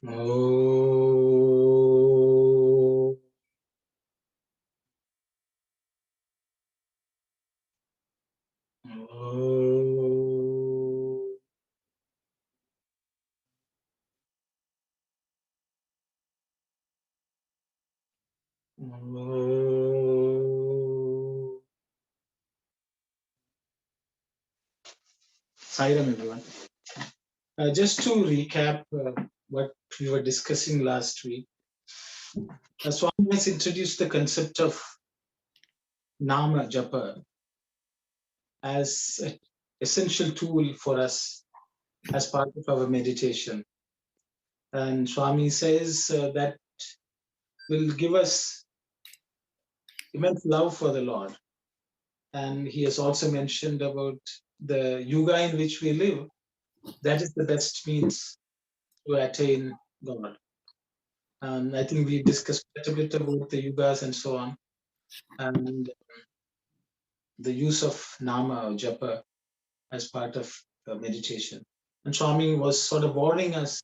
Oh. Oh. Oh. Sairam, everyone. Just to recap what we were discussing last week, Swami has introduced the concept of Nama Japa as an essential tool for us as part of our meditation. And Swami says that will give us immense love for the Lord. And he has also mentioned about the yuga in which we live. That is the best means to attain God. And I think we discussed quite a bit about the yugas and so on, and the use of nama or japa as part of meditation. And Swami was sort of warning us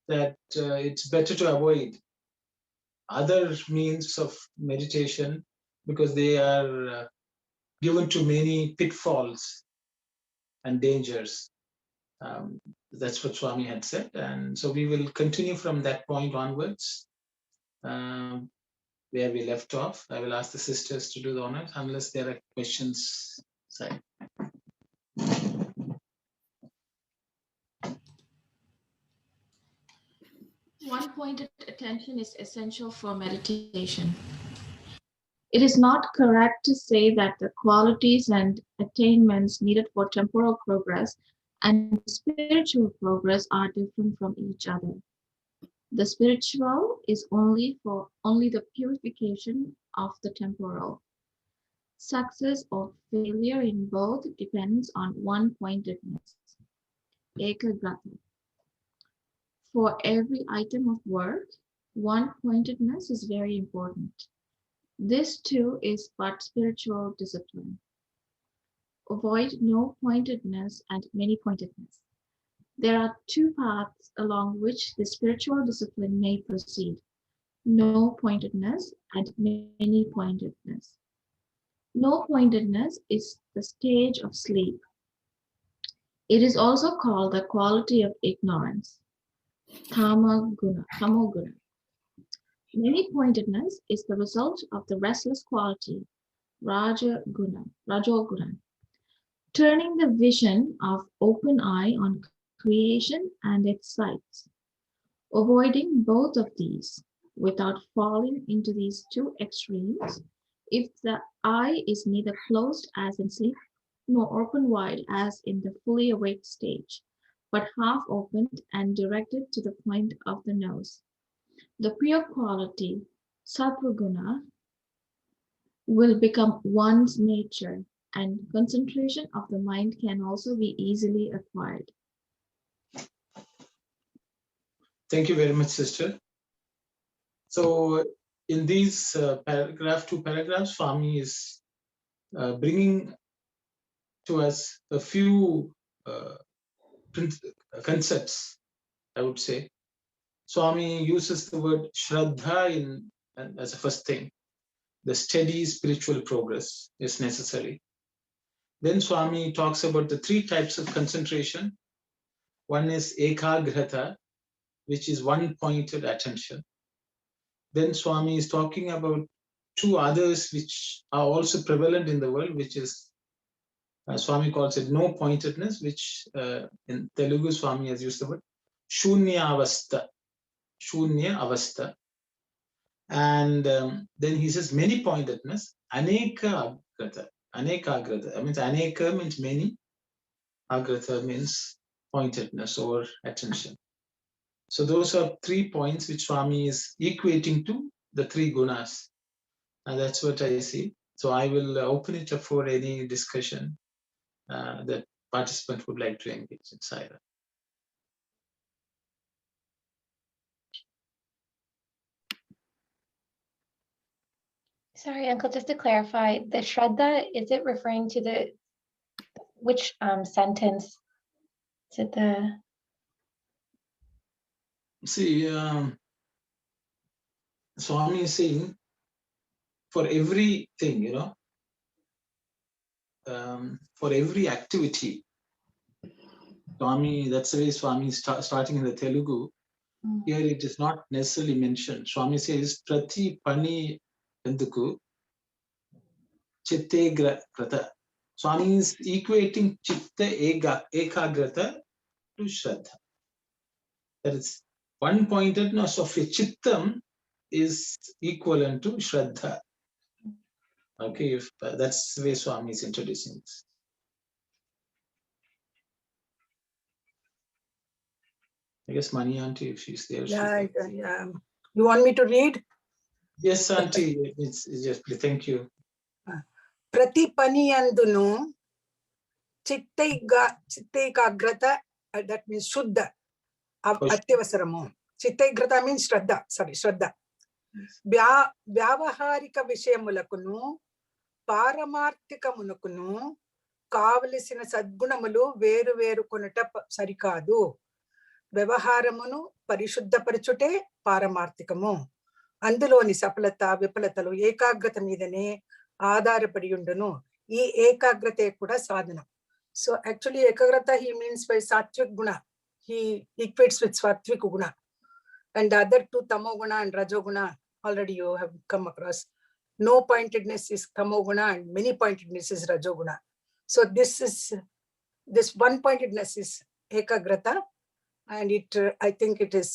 that it's better to avoid other means of meditation because they are given to many pitfalls and dangers. That's what Swami had said. And so we will continue from that point onwards, where we left off. I will ask the sisters to do the honors unless there are questions. Sorry. One-pointed attention is essential for meditation. It is not correct to say that the qualities and attainments needed for temporal progress and spiritual progress are different from each other. The spiritual is only the purification of the temporal. Success or failure in both depends on one-pointedness, ekagrata. For every item of work, one-pointedness is very important. This too is but spiritual discipline. Avoid no-pointedness and many-pointedness. There are two paths along which the spiritual discipline may proceed: no-pointedness and many-pointedness. No-pointedness is the stage of sleep. It is also called the quality of ignorance, tamoguna. Many-pointedness is the result of the restless quality, rajoguna, turning the vision of open eye on creation and its sights. Avoiding both of these, without falling into these two extremes, if the eye is neither closed as in sleep, nor open wide as in the fully awake stage, but half opened and directed to the point of the nose, the pure quality, sattva-guna, will become one's nature, and concentration of the mind can also be easily acquired. Thank you very much, sister. So in these two paragraphs, Swami is bringing to us a few concepts, I would say. Swami uses the word Shraddha as a first thing. The steady spiritual progress is necessary. Then Swami talks about the three types of concentration. One is ekagrata, which is one-pointed attention. Then Swami is talking about two others which are also prevalent in the world, which is Swami calls it no-pointedness, which in Telugu Swami has used the word shunya avastha. And then he says many-pointedness, anekagrata. Anekagrata. I mean, aneka means many, agrata means pointedness or attention. So those are 3 points which Swami is equating to the 3 gunas. And that's what I see. So I will open it up for any discussion that participant would like to engage in. Saira. Sorry, Uncle, just to clarify, the Shraddha, is it referring to which sentence? Is it the... See, Swami is saying for everything, for every activity, Swami, that's the way Swami is starting in the Telugu. Here it is not necessarily mentioned. Swami says, Prati Pani Enduku Chitte Grata. Swami is equating Chitta Ekagrata to Shraddha. That is one pointedness of a Chittam is equivalent to Shraddha. Okay, if that's the way Swami is introducing this. I guess Mani Auntie, if she's there. Yeah. You want me to read? Yes, Auntie. It's just thank you. Prati Paniyandunu Chittaikagrata, that means Shuddha. Atyavasaramu. Chittaigrata means Shraddha. Sorry, Shraddha. Vyavaharika Vishayamulakunu, Paramartikamunukunu, కావలసిన సద్గుణములు వేరు వేరు కొనుట సరికాదు. వ్యవహారమును పరిశుద్ధపరచుటే పారమార్థికము. అందులోని సఫలత విఫలతలు ఏకాగ్రత మీదనే ఆధారపడి ఉండును. ఈ ఏకాగ్రతే కూడా సాధనం. So actually ekagrata he means by sattvic guna. He equates with sattvic guna. And the other two tamo guna and rajo guna already you have come across. No pointedness is tamo guna and many pointedness is rajo guna. So this one pointedness is ekagrata, and it I think it is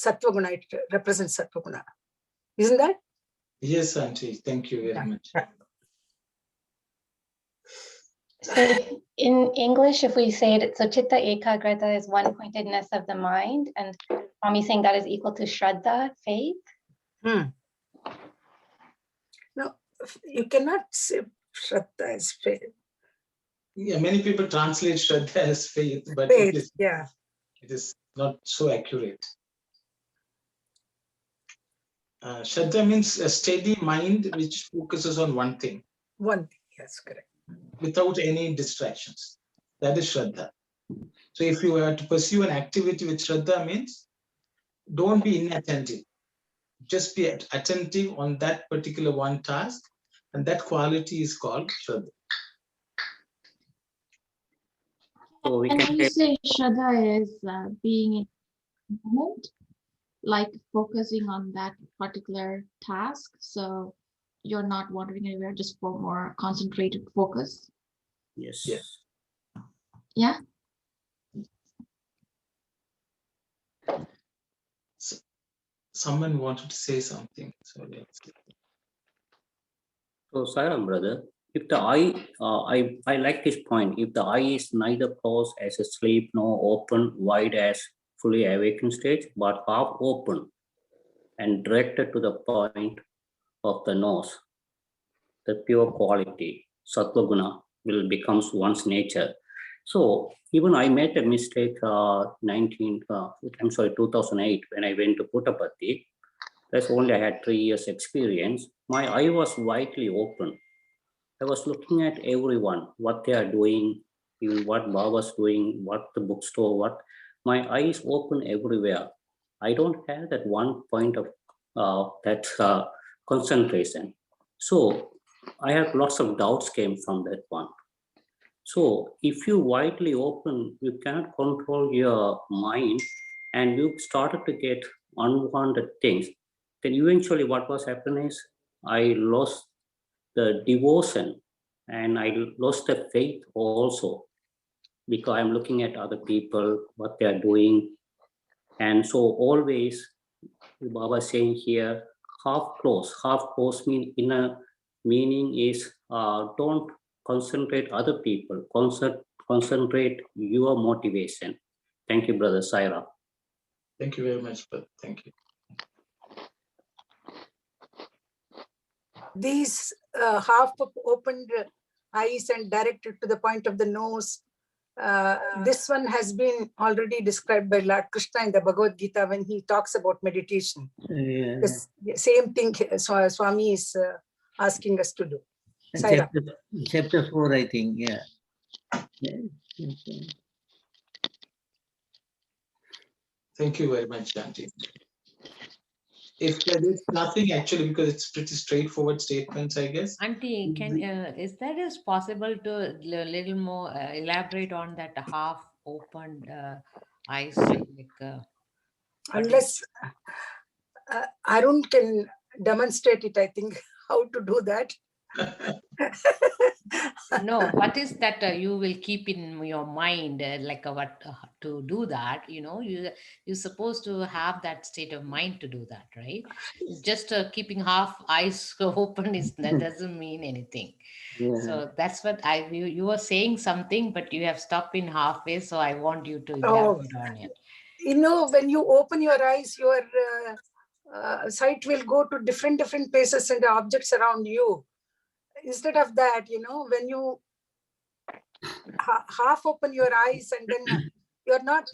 sattva guna. It represents sattva guna. Isn't that? Yes, Auntie. Thank you very much. So in English, if we say it, so chitta ekagrata is one pointedness of the mind, and Swami saying that is equal to shraddha, faith. No, you cannot say shraddha as faith. Yeah, many people translate Shraddha as faith, but Faith, it is not so accurate. Shraddha means a steady mind which focuses on one thing. One thing, yes, correct. Without any distractions. That is Shraddha. So if you were to pursue an activity with Shraddha means, don't be inattentive. Just be attentive on that particular one task, and that quality is called Shraddha. So and when you say Shraddha is being in the moment, like focusing on that particular task, so you're not wandering anywhere, just for more concentrated focus. Yes. Yeah. So, someone wanted to say something. So Sairam, brother, if the eye, I like this point. If the eye is neither closed as a sleep nor open wide as fully awakened stage, but half open and directed to the point of the nose, the pure quality, sattva guna, will becomes one's nature. So even I made a mistake 2008 when I went to Puttaparthi. That's only I had 3 years experience. My eye was widely open. I was looking at everyone, what they are doing, even what Baba's doing, what the bookstore, what. My eye is open everywhere. I don't have that one point of concentration. So I have lots of doubts came from that one. So if you widely open, you cannot control your mind, and you started to get unwanted things. Then eventually what was happening is I lost the devotion and I lost the faith also, because I'm looking at other people, what they are doing. And so always Baba saying here, half close meaning is don't concentrate other people, concentrate your motivation. Thank you, Brother Saira. Thank you very much, brother. Thank you. These half opened eyes and directed to the point of the nose, this one has been already described by Lord Krishna in the Bhagavad Gita when he talks about meditation. Yeah. The same thing Swami is asking us to do. Chapter 4, I think, yeah. Thank you very much, Shanti. If there is nothing actually, because it's pretty straightforward statements, I guess. Auntie, is that is possible to little more elaborate on that half opened eyes? Like, Unless Arun can demonstrate it, I think, how to do that. no, what is that you will keep in your mind, like what to do that? You're supposed to have that state of mind to do that, right? It's just keeping half eyes open that doesn't mean anything. Yeah. So that's what you were saying something, but you have stopped in halfway. So I want you to Oh, elaborate on it. when you open your eyes, your sight will go to different places and the objects around you. Instead of that, when you half open your eyes and then you're not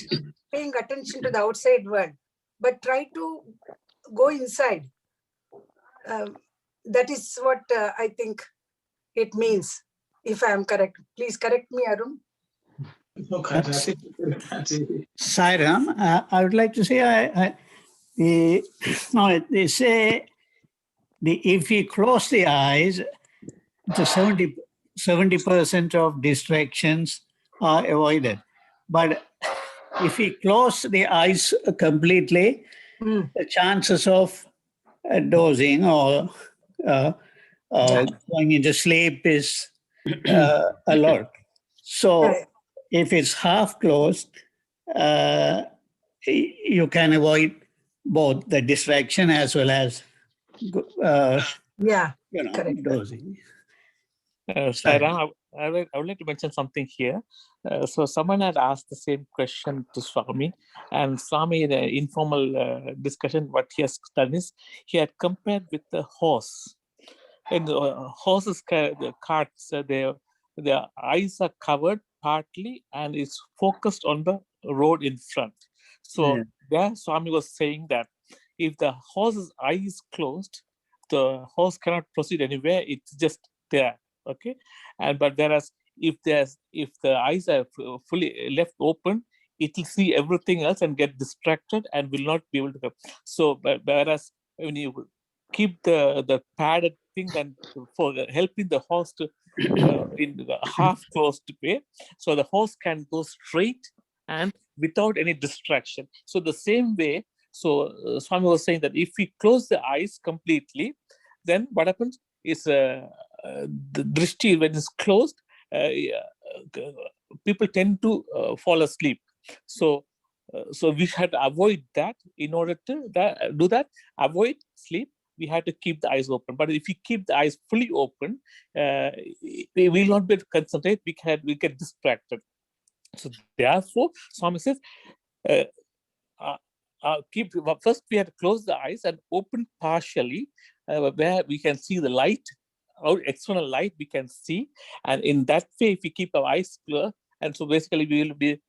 paying attention to the outside world, but try to go inside. That is what I think it means, if I am correct. Please correct me, Arun. No, nothing. Sai Ram, I would like to say, they say if we close the eyes, the 70% of distractions are avoided. But if we close the eyes completely, the chances of dozing or going into sleep is a lot. So if it's half closed, you can avoid both the distraction as well as correct. dozing. Saira, I would like to mention something here. So someone had asked the same question to Swami, and Swami, in an informal discussion, what he has done is he had compared with the horse. And horses, the carts, their eyes are covered partly and it's focused on the road in front. So there Swami was saying that if the horse's eye is closed, the horse cannot proceed anywhere. It's just there. Okay, but whereas if the eyes are fully left open, it will see everything else and get distracted and will not be able to go. So, whereas when you keep the padded thing and for helping the horse to in the half closed way, so the horse can go straight and without any distraction. So the same way, so Swami was saying that if we close the eyes completely, then what happens is the drishti, when it's closed, people tend to fall asleep. So we had to avoid that. In order to do that, avoid sleep, we had to keep the eyes open. But if we keep the eyes fully open, we will not be able to concentrate. We get distracted. So therefore, Swami says, first we had to close the eyes and open partially, where we can see the light, or external light we can see, and in that way, if we keep our eyes clear, and so basically we will be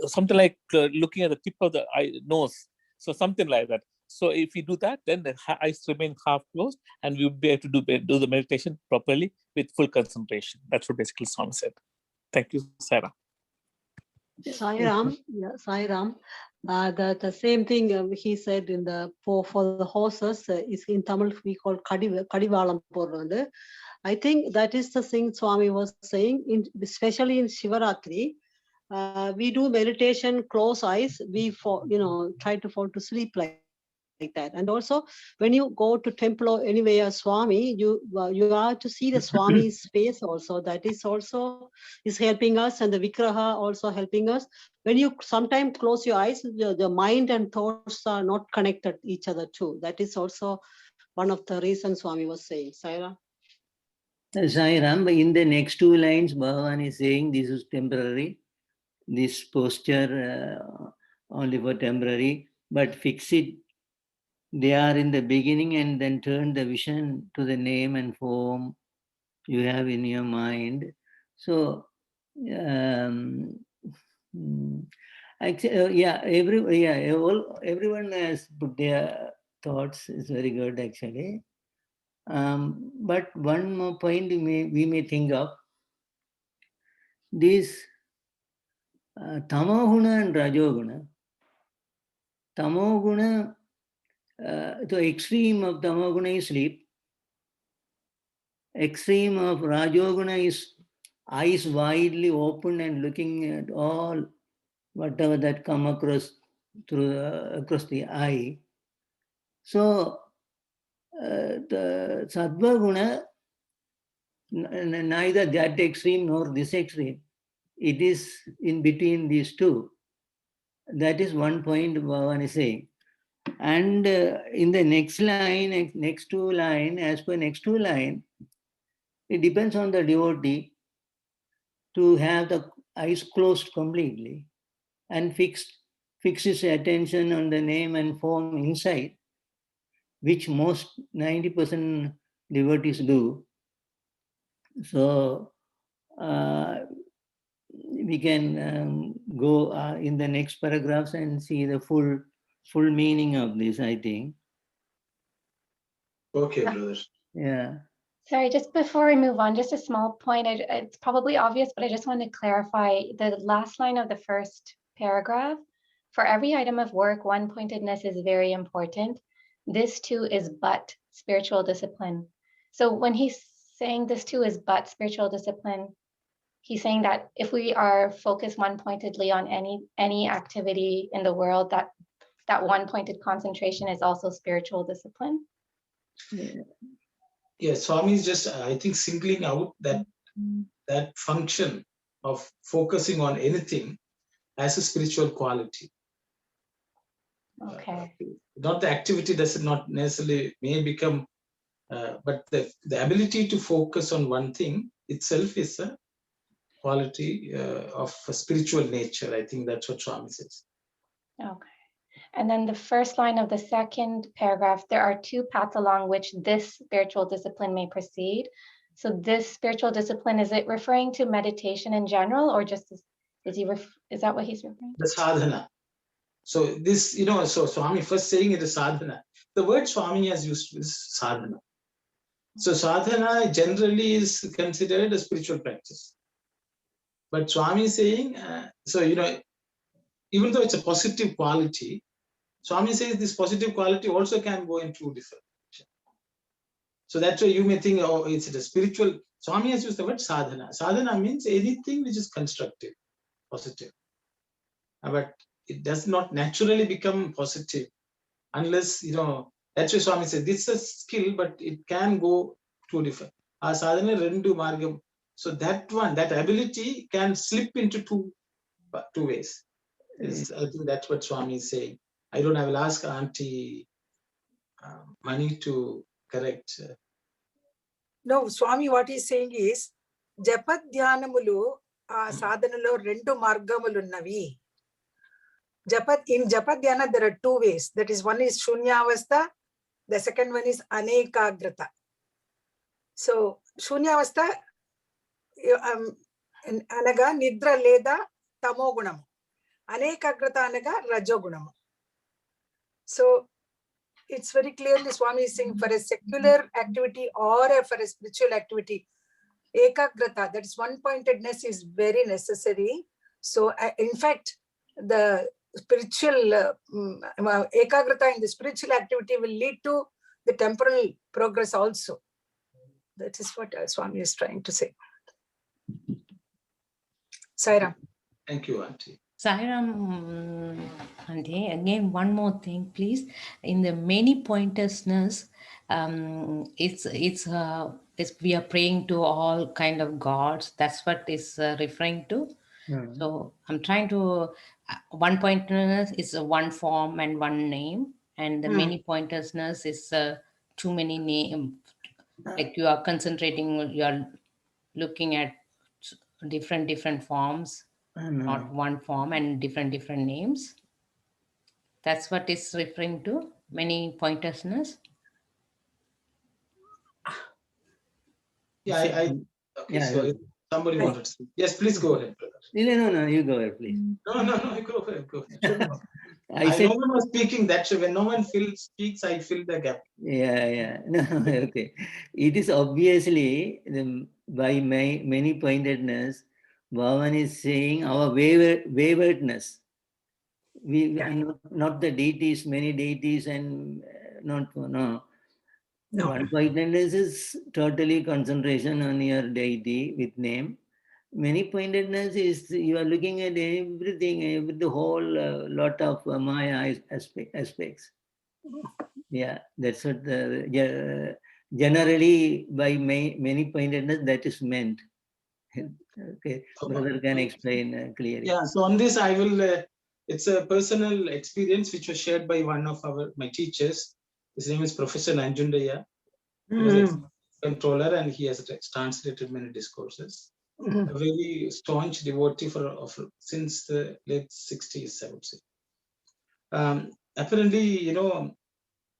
something like looking at the tip of the nose, so something like that. So if we do that, then the eyes remain half closed, and we will be able to do the meditation properly with full concentration. That's what basically Swami said. Thank you, Sarah. Sai Ram, Sai Ram. The same thing he said in the for the horses is in Tamil we call kadivalam porradu. I think that is the thing Swami was saying, especially in Shivaratri. We do meditation, close eyes, we try to fall to sleep like that. And also when you go to temple or anywhere Swami, you are to see the Swami's face also. That is also is helping us, and the Vikraha also helping us. When you sometimes close your eyes, the mind and thoughts are not connected each other too. That is also one of the reasons Swami was saying. Saira? Sai Ram, in the next two lines, Bhagawan is saying this is temporary. This posture only for temporary, but fix it there in the beginning and then turn the vision to the name and form you have in your mind. So, actually, everyone has put their thoughts. It's very good, actually. But one more point we may think of, this Tamoguna and Rajoguna, Tamoguna, the extreme of Tamoguna is sleep. Extreme of Rajoguna is eyes widely open and looking at all whatever that come across through across the eye. So the Sattva Guna, neither that extreme nor this extreme. It is in between these two. That is one point Bhagavan is saying. And in the next line, next two line, as per next two line, it depends on the devotee to have the eyes closed completely and fix his attention on the name and form inside, which most 90% devotees do. So we can go in the next paragraphs and see the full meaning of this, I think. Okay, brother. Yeah. Sorry, just before we move on, just a small point. It's probably obvious, but I just want to clarify the last line of the first paragraph. For every item of work, one-pointedness is very important. This too is but spiritual discipline. So when he's saying this too is but spiritual discipline, he's saying that if we are focused one-pointedly on any activity in the world, that one-pointed concentration is also spiritual discipline. Yeah, Swami is just, I think, singling out that function of focusing on anything as a spiritual quality. Okay. Not the activity does not necessarily may become, but the ability to focus on one thing itself is a quality of a spiritual nature. I think that's what Swami says. Okay. And then the first line of the second paragraph, there are two paths along which this spiritual discipline may proceed. So this spiritual discipline, is it referring to meditation in general, or just is that what he's referring to? The sadhana. So this, so Swami first saying it is sadhana. The word Swami has used is sadhana. So sadhana generally is considered a spiritual practice. But Swami is saying, even though it's a positive quality, Swami says this positive quality also can go in two different directions. So that's why you may think, oh, it's a spiritual. Swami has used the word sadhana. Sadhana means anything which is constructive, positive. But it does not naturally become positive unless, that's why Swami says this is a skill, but it can go two different. Sadhana rendu margam. So that one, that ability can slip into two ways. I think that's what Swami is saying. I will ask Auntie Mani to correct. No, Swami, what he's saying is, Japat Dhyanamulu, sadhanalo rendu margamulunnvi. In Japat Dhyana, there are two ways. That is, one is Shunyavastha, the second one is Anekagrata. So, Shunyavastha, anaga Nidra Leda Tamogunam. Anekagrata anaga Rajogunam. So, it's very clearly Swami is saying for a secular activity or for a spiritual activity, ekagrata, that is one-pointedness, is very necessary. So, in fact, the spiritual ekagrata in the spiritual activity will lead to the temporal progress also. That is what Swami is trying to say. Sairam. Thank you, Auntie. Sairam, Auntie, again, one more thing, please. In the many pointersness, it's we are praying to all kind of gods. That's what is referring to. Mm. So I'm trying to, one pointersness is one form and one name, and the many pointersness is too many names. Like you are concentrating, you are looking at different forms. Not one form and different names. That's what it's referring to, many pointersness. Yeah, okay, yeah, so somebody wanted to speak. Yes, please go ahead, brother. No, you go ahead, please. No, go ahead. I know one was speaking, that's when no one speaks, I fill the gap. Yeah. No, okay. It is obviously by many pointedness, Bhagavan is saying our waywardness. not the deities, many deities, and not no. No. One pointedness is totally concentration on your deity with name. Many pointedness is you are looking at everything, the whole lot of Maya aspects. Yeah, that's what generally by many pointedness that is meant. Okay, brother can explain clearly. Yeah, so on this I will, it's a personal experience which was shared by one of my teachers. His name is Professor Nanjundaya. He was a controller and he has translated many discourses. A very staunch devotee since the late 60s, I would say. Apparently,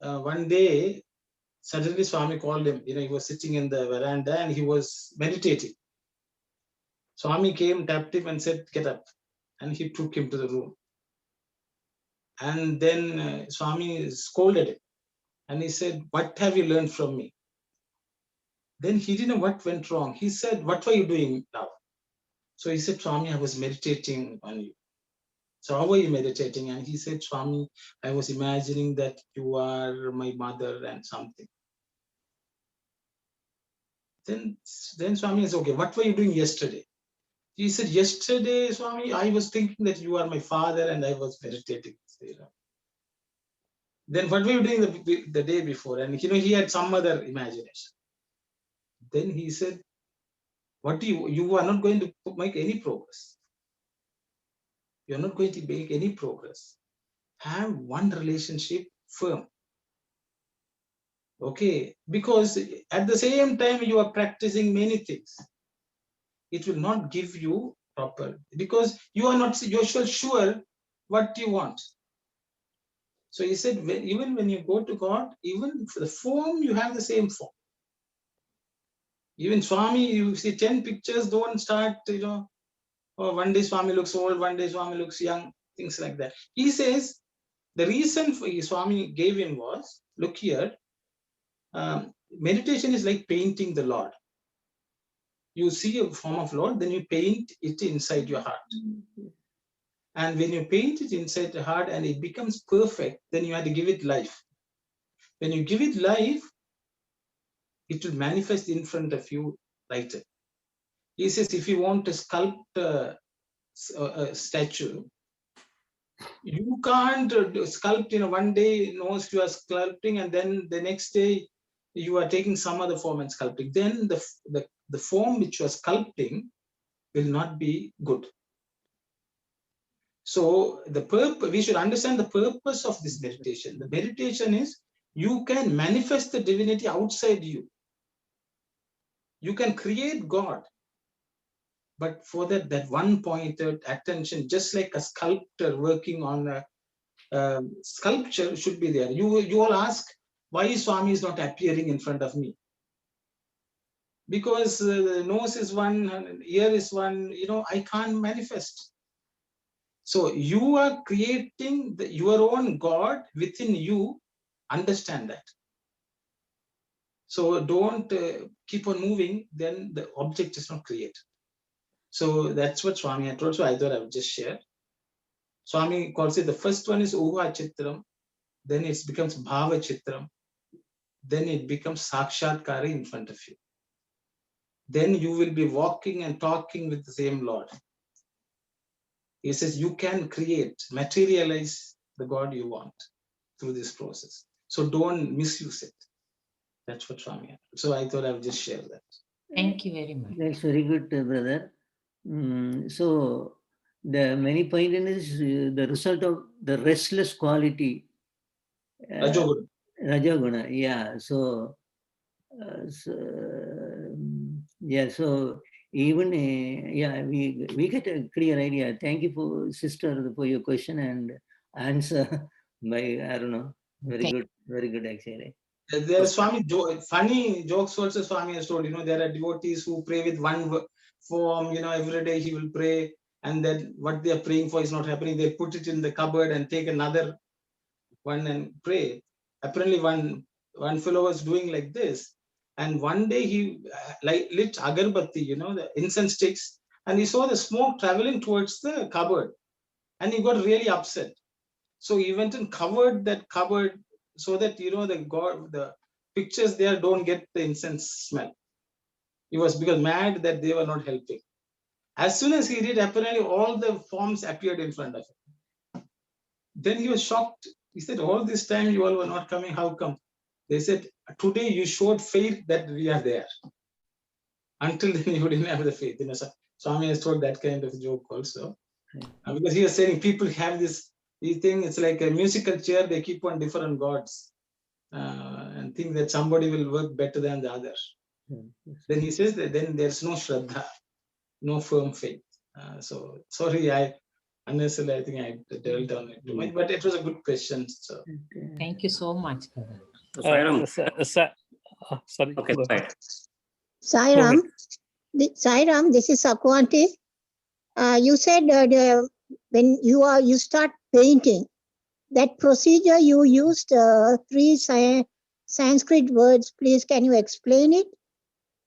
one day, suddenly Swami called him. He was sitting in the veranda and he was meditating. Swami came, tapped him and said, "Get up." And he took him to the room. And then Swami scolded him. And he said, "What have you learned from me?" Then he didn't know what went wrong. He said, "What were you doing now?" So he said, "Swami, I was meditating on you." "So how were you meditating?" And he said, "Swami, I was imagining that you are my mother and something." Then Swami said, "Okay, what were you doing yesterday?" He said, "Yesterday, Swami, I was thinking that you are my father and I was meditating." Then what were you doing the day before? And he had some other imagination. Then he said, you are not going to make any progress. You're not going to make any progress. Have one relationship firm. Okay, because at the same time you are practicing many things. It will not give you proper, because you're sure what you want. So he said, even when you go to God, even for the form, you have the same form. Even Swami, you see 10 pictures, don't start, one day Swami looks old, one day Swami looks young, things like that. He says, the reason for Swami gave him was, look here, meditation is like painting the Lord. You see a form of Lord, then you paint it inside your heart. And when you paint it inside the heart and it becomes perfect, then you have to give it life. When you give it life, it will manifest in front of you later. He says, if you want to sculpt a statue, you can't sculpt, one day nose you are sculpting and then the next day you are taking some other form and sculpting. Then the form which you are sculpting will not be good. So we should understand the purpose of this meditation. The meditation is you can manifest the divinity outside you. You can create God. But for that one-pointed attention, just like a sculptor working on a sculpture should be there. You all ask, why Swami is not appearing in front of me? Because the nose is one, ear is one, I can't manifest. So you are creating your own God within you. Understand that. So don't keep on moving, then the object is not created. So that's what Swami had told. So I thought I would just share. Swami calls it, the first one is Uha Chitram, then it becomes Bhava Chitram, then it becomes Sakshatkara in front of you. Then you will be walking and talking with the same Lord. He says you can create, materialize the God you want through this process. So don't misuse it. That's what Swami had. So I thought I would just share that. Thank you very much. That's very good, brother. So the many pointedness is the result of the restless quality. Rajoguna. Rajoguna, yeah. So even we get a clear idea. Thank you sister for your question and answer by I don't know, very good actually. There are Swami funny jokes also. Swami has told, there are devotees who pray with one form, every day he will pray, and then what they are praying for is not happening. They put it in the cupboard and take another one and pray. Apparently one fellow was doing like this, and one day he lit agarbatti, the incense sticks, and he saw the smoke traveling towards the cupboard, and he got really upset. So he went and covered that cupboard so that, the pictures there don't get the incense smell. He was because mad that they were not helping. As soon as he did, apparently all the forms appeared in front of him. Then he was shocked. He said, all this time you all were not coming, how come? They said, today you showed faith that we are there. Until then you didn't have the faith. Swami has told that kind of joke also. Because he was saying people have this thing, it's like a musical chair, they keep on different gods and think that somebody will work better than the other. Then he says that then there's no Shraddha, no firm faith. So sorry, I think I delved on it too much, but it was a good question. So Thank you so much. Sorry. Okay, right. Sai Ram, this is Sakwanti. You said when you start painting, that procedure you used 3 Sanskrit words. Please, can you explain it?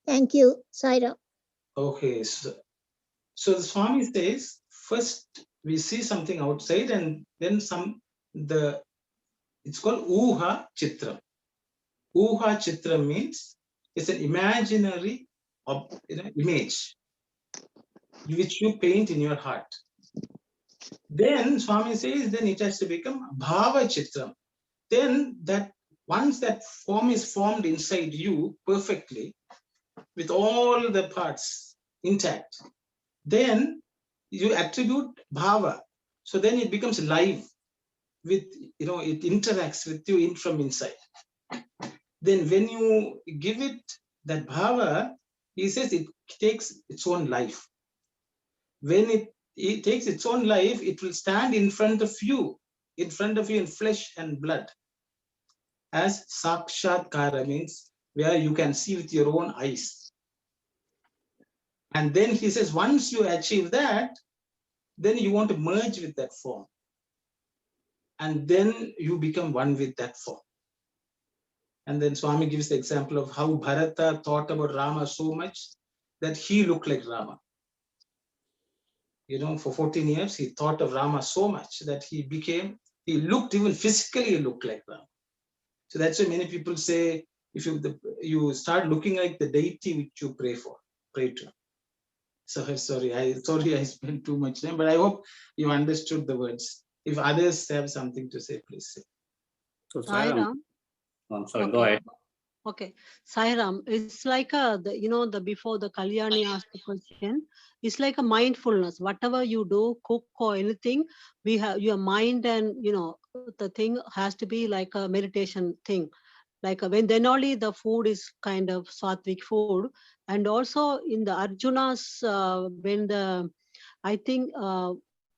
Thank you, Sai Ram. okay, so the Swami says first we see something outside and then it's called Uha Chitra. Uha Chitra means it's an imaginary image which you paint in your heart. Then Swami says, then it has to become Bhava Chitram. Then that once that form is formed inside you perfectly, with all the parts intact, then you attribute Bhava. So then it becomes live with, it interacts with you from inside. Then when you give it that Bhava, he says it takes its own life. When it takes its own life, it will stand in front of you in flesh and blood. As Sakshatkara means where you can see with your own eyes. And then he says, once you achieve that, then you want to merge with that form. And then you become one with that form. And then Swami gives the example of how Bharata thought about Rama so much that he looked like Rama. For 14 years, he thought of Rama so much that he looked even physically looked like Rama. So that's why many people say, if you start looking like the deity which you pray to. So sorry, I spent too much time, but I hope you understood the words. If others have something to say, please say. So Sai Ram. I'm sorry, Okay. go ahead. Okay, Sai Ram, it's like before the Kalyani asked the question, it's like a mindfulness. Whatever you do, cook or anything, we have your mind and the thing has to be like a meditation thing. Like then only the food is kind of sattvic food. And also in the Arjuna's I think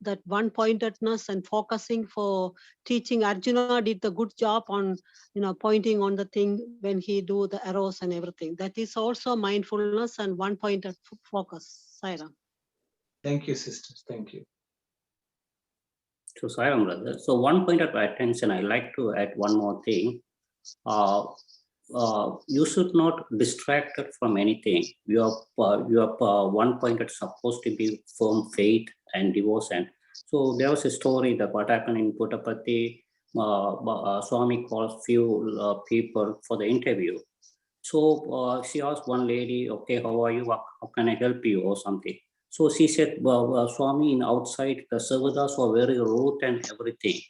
that one-pointedness and focusing for teaching, Arjuna did the good job on pointing on the thing when he do the arrows and everything. That is also mindfulness and one-pointed focus. Sai Ram. Thank you, sisters. Thank you. So Sai Ram, brother. So one point of attention, I like to add one more thing. You should not distracted from anything. Your one point that's supposed to be firm faith and devotion. So there was a story that what happened in Puttaparthi. Swami calls few people for the interview. So she asked one lady, okay, how are you? How can I help you or something? So she said, Swami, in outside the Savadas were very rude and everything.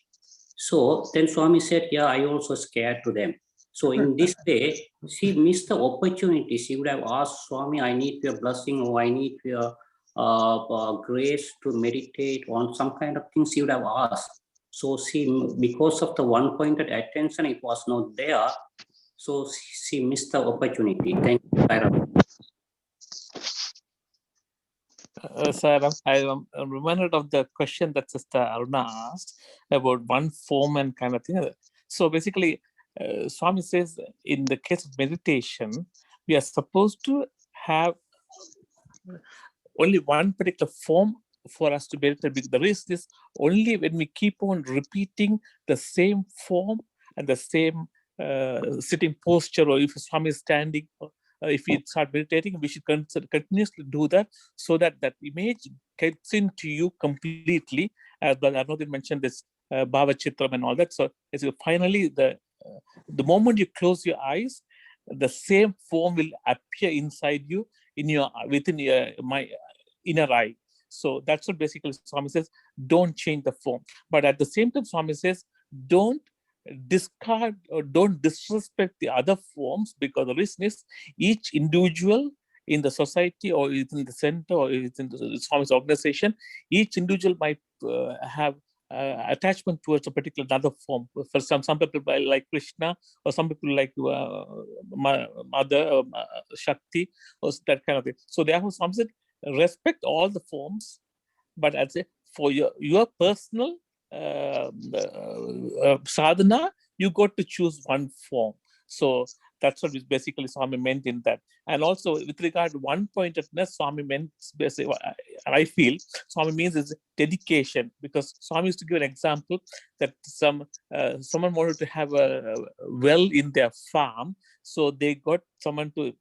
So then Swami said, yeah, I also scared to them. So in this way, she missed the opportunity. She would have asked Swami, I need your blessing or I need your grace to meditate on some kind of things she would have asked. So because of the one-pointed attention, it was not there. So she missed the opportunity. Thank you, Bhairam. Sir, I'm reminded of the question that Sister Aruna asked about one form and kind of thing. So basically, Swami says in the case of meditation, we are supposed to have only one particular form for us to meditate. The rest is only when we keep on repeating the same form and the same sitting posture, or if Swami is standing, if we start meditating, we should continuously do that so that that image gets into you completely. But Arnold mentioned this Bhava Chitram and all that. So it's finally the moment you close your eyes, the same form will appear inside you within my inner eye. So that's what basically Swami says, don't change the form. But at the same time, Swami says, don't discard or don't disrespect the other forms, because the reason is each individual in the society or within the center or within the Swami's organization, each individual might have attachment towards a particular another form. For some people like Krishna, or some people like Mother, Shakti, or that kind of thing. So therefore, Swami said, respect all the forms, but I'd say for your personal sadhana, you got to choose one form. So that's what basically Swami meant in that. And also with regard to one-pointedness, Swami meant, basically, I feel Swami means is dedication, because Swami used to give an example that someone wanted to have a well in their farm, so they got someone to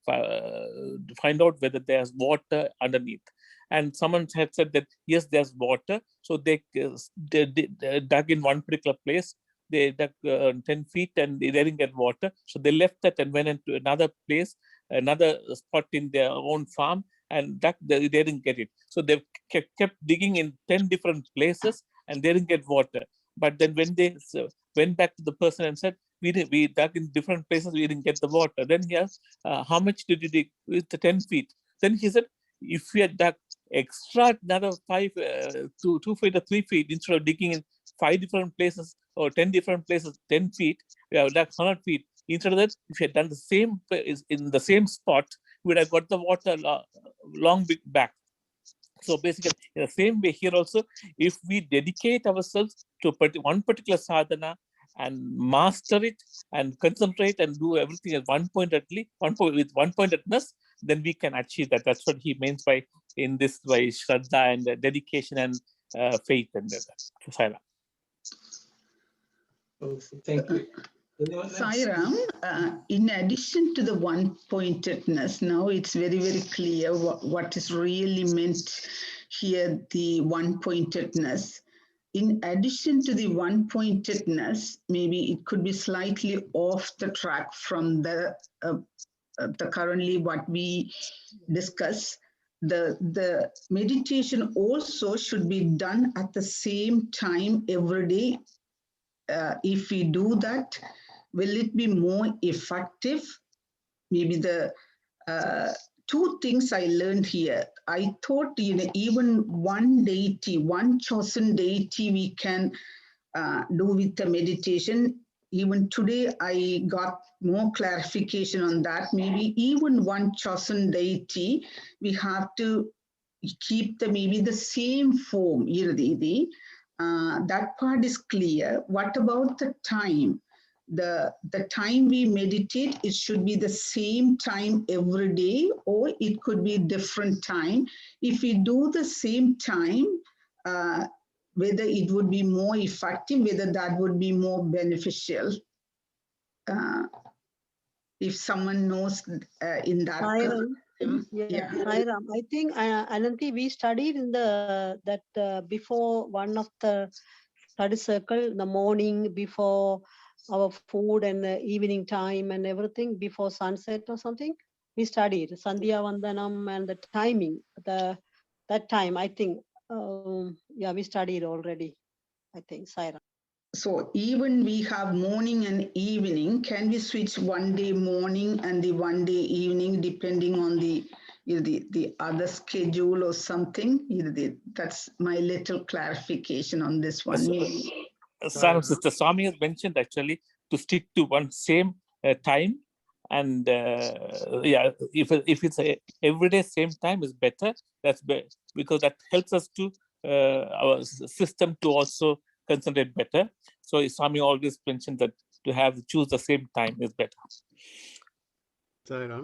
find out whether there's water underneath. And someone had said that, yes, there's water. So they dug in one particular place. They dug 10 feet and they didn't get water. So they left that and went into another place, another spot in their own farm, and they didn't get it. So they kept digging in 10 different places and they didn't get water. But then when they went back to the person and said, we dug in different places, we didn't get the water. Then he asked, how much did you dig? With the 10 feet. Then he said, if we had dug extra another 2 feet or 3 feet, instead of digging in 5 different places or 10 different places, 10 feet, we have dug 100 feet. Instead of that, if you had done the same in the same spot, we would have got the water long back. So basically, in the same way here also, if we dedicate ourselves to one particular sadhana and master it and concentrate and do everything at with one-pointedness, then we can achieve that. That's what he means by in this way, Shraddha and dedication and faith and that. Thank you. Sai Ram, in addition to the one-pointedness, now it's very, very clear what is really meant here, the one-pointedness. In addition to the one-pointedness, maybe it could be slightly off the track from the currently what we discuss. The meditation also should be done at the same time every day. If we do that, will it be more effective? Maybe the two things I learned here. I thought even one deity, one chosen deity we can do with the meditation. Even today, I got more clarification on that. Maybe even one chosen deity, we have to keep maybe the same form. That part is clear. What about the time? The time we meditate, it should be the same time every day, or it could be different time. If we do the same time, whether it would be more effective, whether that would be more beneficial. If someone knows in that. Sairam, I think Ananthi, we studied in that before one of the study circle in the morning, before our food and the evening time and everything, before sunset or something. We studied Sandhya Vandanam and the timing, that time, I think. We studied already, I think, Sairam. So even we have morning and evening, can we switch one day morning and the one day evening depending on the other schedule or something? That's my little clarification on this one. Sister Swami has mentioned actually to stick to one same time, and if it's everyday same time is better. That's better because that helps us to our system to also concentrate better. So Swami always mentioned that to choose the same time is better.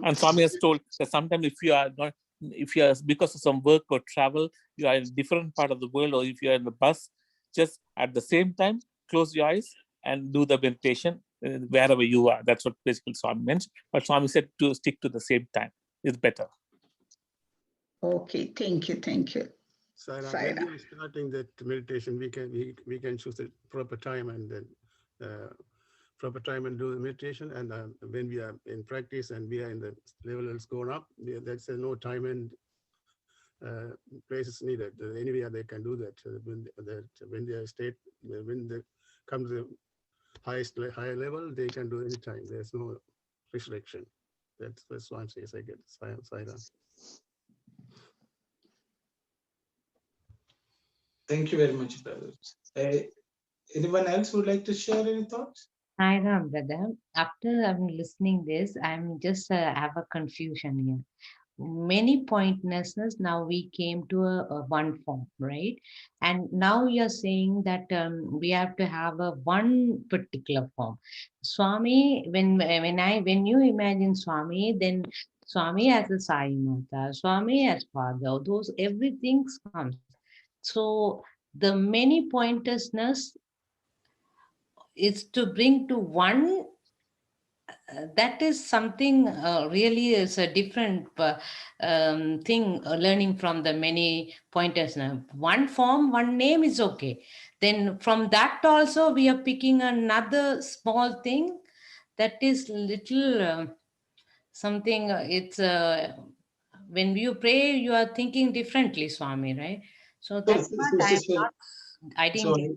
And Swami has told that sometimes if you are because of some work or travel, you are in a different part of the world, or if you are in the bus, just at the same time, close your eyes and do the meditation wherever you are. That's what basically Swami meant. But Swami said to stick to the same time is better. Okay, thank you. Sarah, when we are starting that meditation, we can choose the proper time and then proper time and do the meditation. And when we are in practice and we are in the level that's going up, that's no time and places needed. Anywhere they can do that. When they state when they come to the higher level, they can do any time. There's no restriction. That's one says I get. Sarah. Thank you very much, brother. Anyone else would like to share any thoughts? Hi, Ram, brother. After I'm listening this, I'm just have a confusion here. Many pointlessness. Now we came to a one form, right? And now you're saying that we have to have a one particular form. Swami, when you imagine Swami, then Swami as a Sai Mata, Swami as father, those everything comes. So the many pointlessness is to bring to one. That is something really is a different thing, learning from the many pointers. Now, one form, one name is okay. Then from that also we are picking another small thing that is little something. It's when you pray, you are thinking differently, Swami, right? So that's what I didn't get.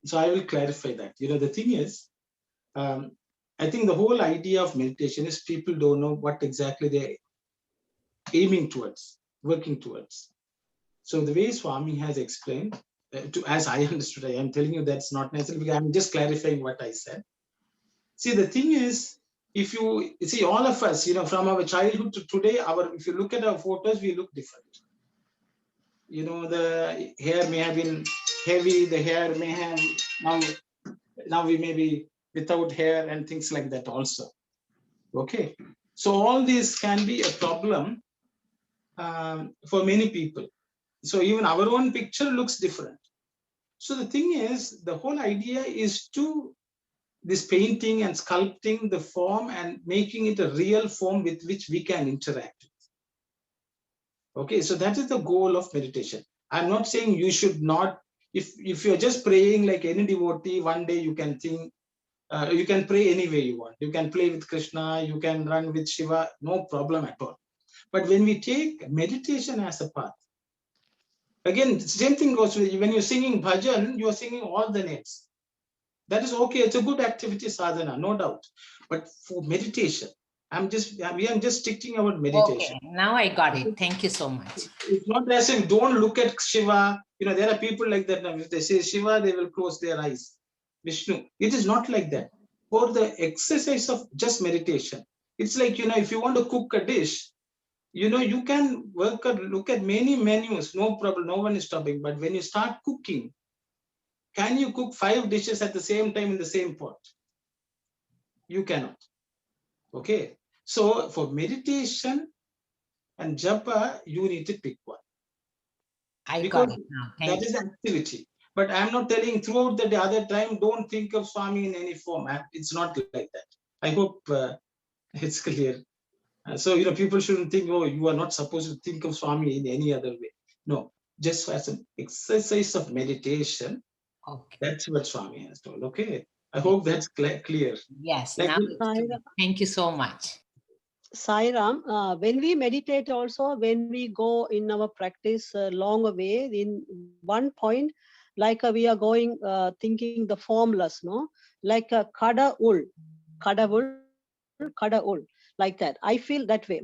So I will clarify that. The thing is, I think the whole idea of meditation is people don't know what exactly they're aiming towards, working towards. So the way Swami has explained, as I understood, I am telling you that's not necessarily, because I'm just clarifying what I said. See, the thing is, if you see all of us, from our childhood to today, if you look at our photos, we look different. The hair may have been heavy, the hair may have, now we may be without hair and things like that also. Okay, so all this can be a problem for many people. So even our own picture looks different. So the thing is, the whole idea is to this painting and sculpting the form and making it a real form with which we can interact. Okay, so that is the goal of meditation. I'm not saying you should not, if you're just praying like any devotee, one day you can think, you can pray any way you want. You can play with Krishna, you can run with Shiva, no problem at all. But when we take meditation as a path, again, same thing goes with when you're singing bhajan, you're singing all the names. That is okay. It's a good activity, sadhana, no doubt. But for meditation, we are just sticking our meditation. Okay, now I got it. Thank you so much. It's not as if don't look at Shiva. There are people like that now. If they say Shiva, they will close their eyes. Vishnu. It is not like that. For the exercise of just meditation, it's like, if you want to cook a dish, you can look at many menus, no problem, no one is stopping. But when you start cooking, can you cook 5 dishes at the same time in the same pot? You cannot. Okay. So for meditation and japa, you need to pick one. I got it now. That is activity. But I'm not telling throughout the other time, don't think of Swami in any form. It's not like that. I hope it's clear. So, people shouldn't think, oh, you are not supposed to think of Swami in any other way. No, just as an exercise of meditation. Okay. That's what Swami has told. Okay. I hope that's clear. Yes. Now, thank you so much. Sai Ram, when we meditate also, when we go in our practice long way, in one point, like we are going thinking the formless, no? Like a kada ul, like that. I feel that way.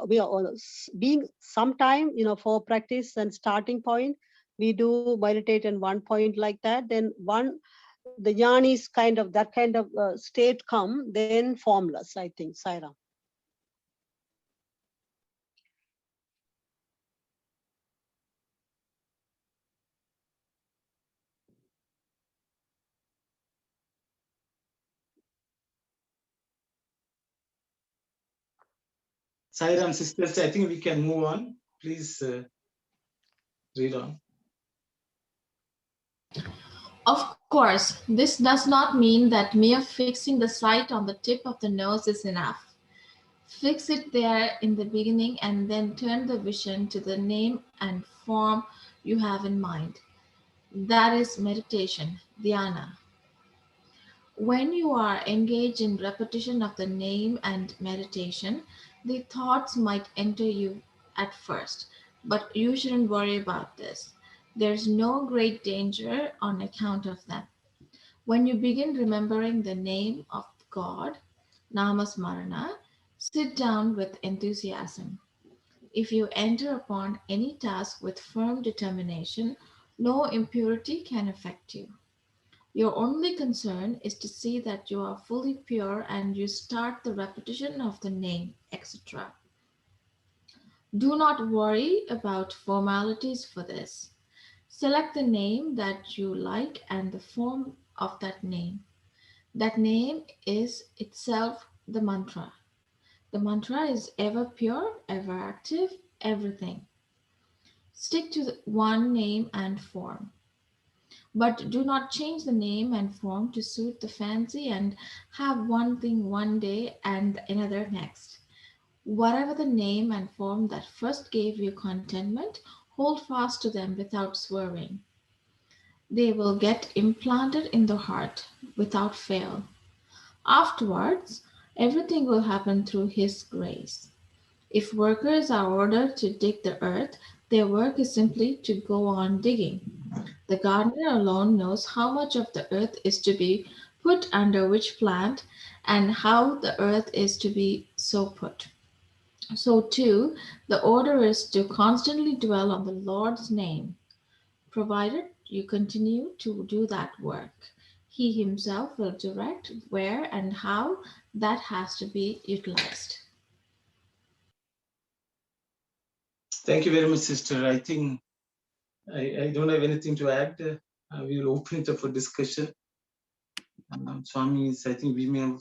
We are being sometime, for practice and starting point, we do meditate in one point like that. Then the jnana is that kind of state come, then formless, I think, Sai Ram. Sai Ram, sisters, I think we can move on. Please read on. Of course, this does not mean that mere fixing the sight on the tip of the nose is enough. Fix it there in the beginning and then turn the vision to the name and form you have in mind. That is meditation, dhyana. When you are engaged in repetition of the name and meditation, the thoughts might enter you at first, but you shouldn't worry about this. There's no great danger on account of them. When you begin remembering the name of God, Namasmarana, sit down with enthusiasm. If you enter upon any task with firm determination, no impurity can affect you. Your only concern is to see that you are fully pure and you start the repetition of the name, etc. Do not worry about formalities for this. Select the name that you like and the form of that name. That name is itself the mantra. The mantra is ever pure, ever active, everything. Stick to one name and form. But do not change the name and form to suit the fancy and have one thing one day and another next. Whatever the name and form that first gave you contentment, hold fast to them without swerving. They will get implanted in the heart without fail. Afterwards, everything will happen through His grace. If workers are ordered to dig the earth, their work is simply to go on digging. The gardener alone knows how much of the earth is to be put under which plant and how the earth is to be so put. So, too, the order is to constantly dwell on the Lord's name, provided you continue to do that work. He Himself will direct where and how that has to be utilized. Thank you very much, sister. I think I don't have anything to add. We will open it up for discussion. Swami, I think we may have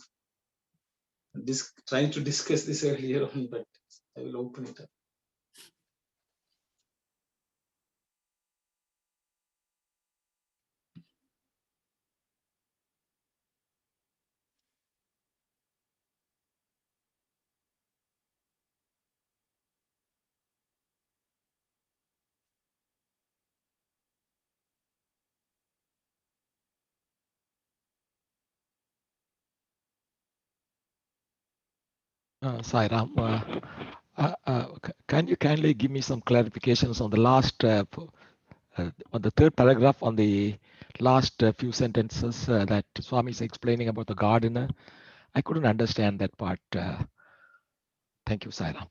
tried to discuss this earlier on, but I will open it up. Sai Ram, can you kindly give me some clarifications on the last, on the third paragraph, on the last few sentences that Swami is explaining about the gardener? I couldn't understand that part. Thank you, Sai Ram.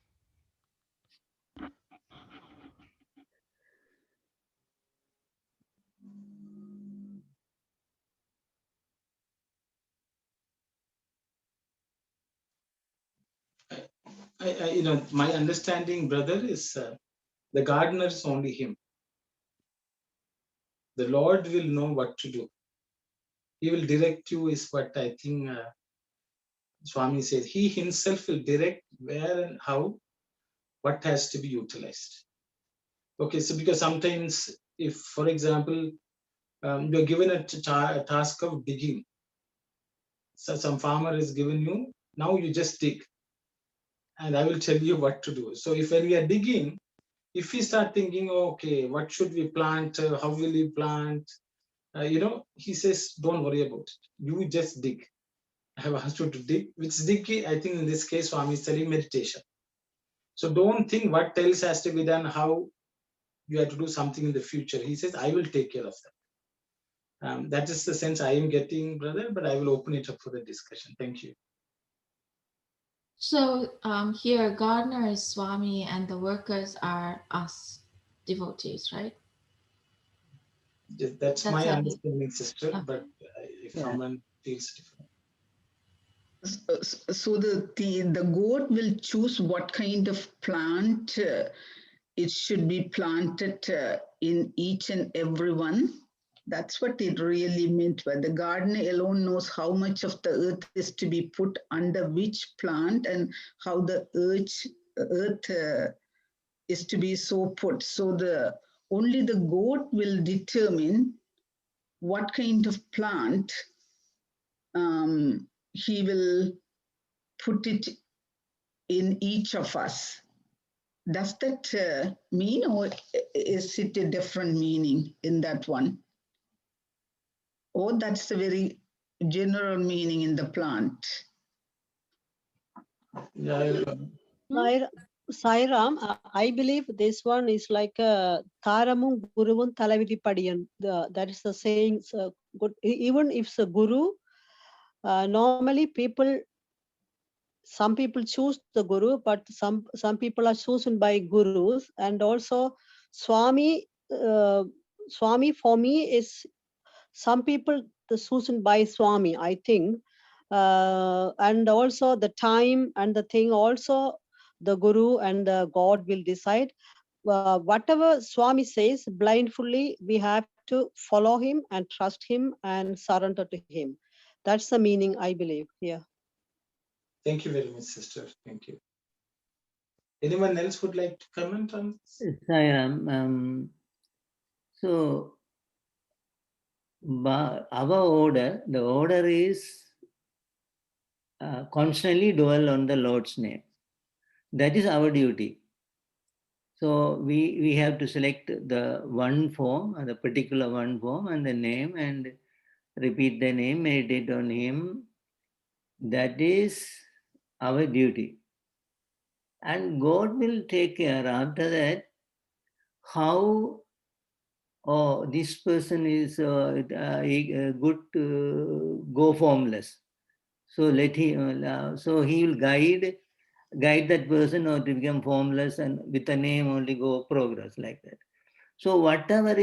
My understanding, brother, is the gardener is only Him. The Lord will know what to do. He will direct you, is what I think Swami says. He Himself will direct where and how, what has to be utilized. Okay, so because sometimes, if, for example, you're given a task of digging, so some farmer is given you, now you just dig, and I will tell you what to do. So if when we are digging, if we start thinking, okay, what should we plant? How will we plant? He says, don't worry about it. You just dig. I have asked you to dig. Which dig, I think in this case, Swami is telling meditation. So don't think what else has to be done, how you have to do something in the future. He says, I will take care of that. That is the sense I am getting, brother, but I will open it up for the discussion. Thank you. So here, gardener is Swami and the workers are us, devotees, right? That's my understanding, sister, okay. But if someone feels different. So the goat will choose what kind of plant it should be planted in each and every one. That's what it really meant. But the gardener alone knows how much of the earth is to be put under which plant and how the earth is to be so put. So only the goat will determine what kind of plant he will put it in each of us. Does that mean, or is it a different meaning in that one? Or that's the very general meaning in the plant? Yeah, Sairam, I believe this one is like a Tharamum Guruvun Talavidi Padiyan. That is the saying. Good. Even if it's a guru, normally some people choose the guru, but some people are chosen by gurus. And also Swami, Swami for me is some people chosen by Swami, I think. And also the time and the thing also the guru and the God will decide. Whatever Swami says blindly, we have to follow him and trust him and surrender to him. That's the meaning, I believe. Yeah. Thank you very much, sister. Thank you. Anyone else would like to comment on this? Sairam, so our order, the order is constantly dwell on the Lord's name. That is our duty. So we have to select the one form, the particular one form and the name, and repeat the name, meditate on him. That is our duty. And God will take care after that how this person is good to go formless. So let him, so he will guide that person or to become formless and with a name only go progress like that. So whatever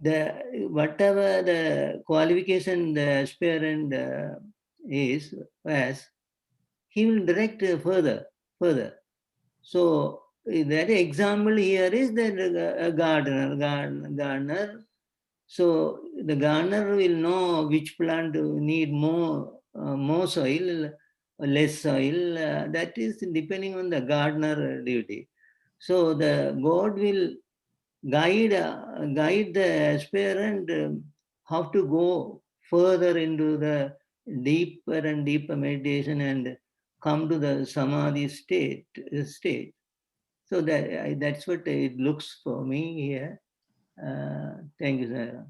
the qualification the aspirant has, he will direct further. So that example here is that a gardener. So the gardener will know which plant need more soil, less soil. That is depending on the gardener duty. So the God will guide the aspirant how to go further into the deeper and deeper meditation and come to the samadhi state. So that's what it looks for me here. Thank you, Sarah.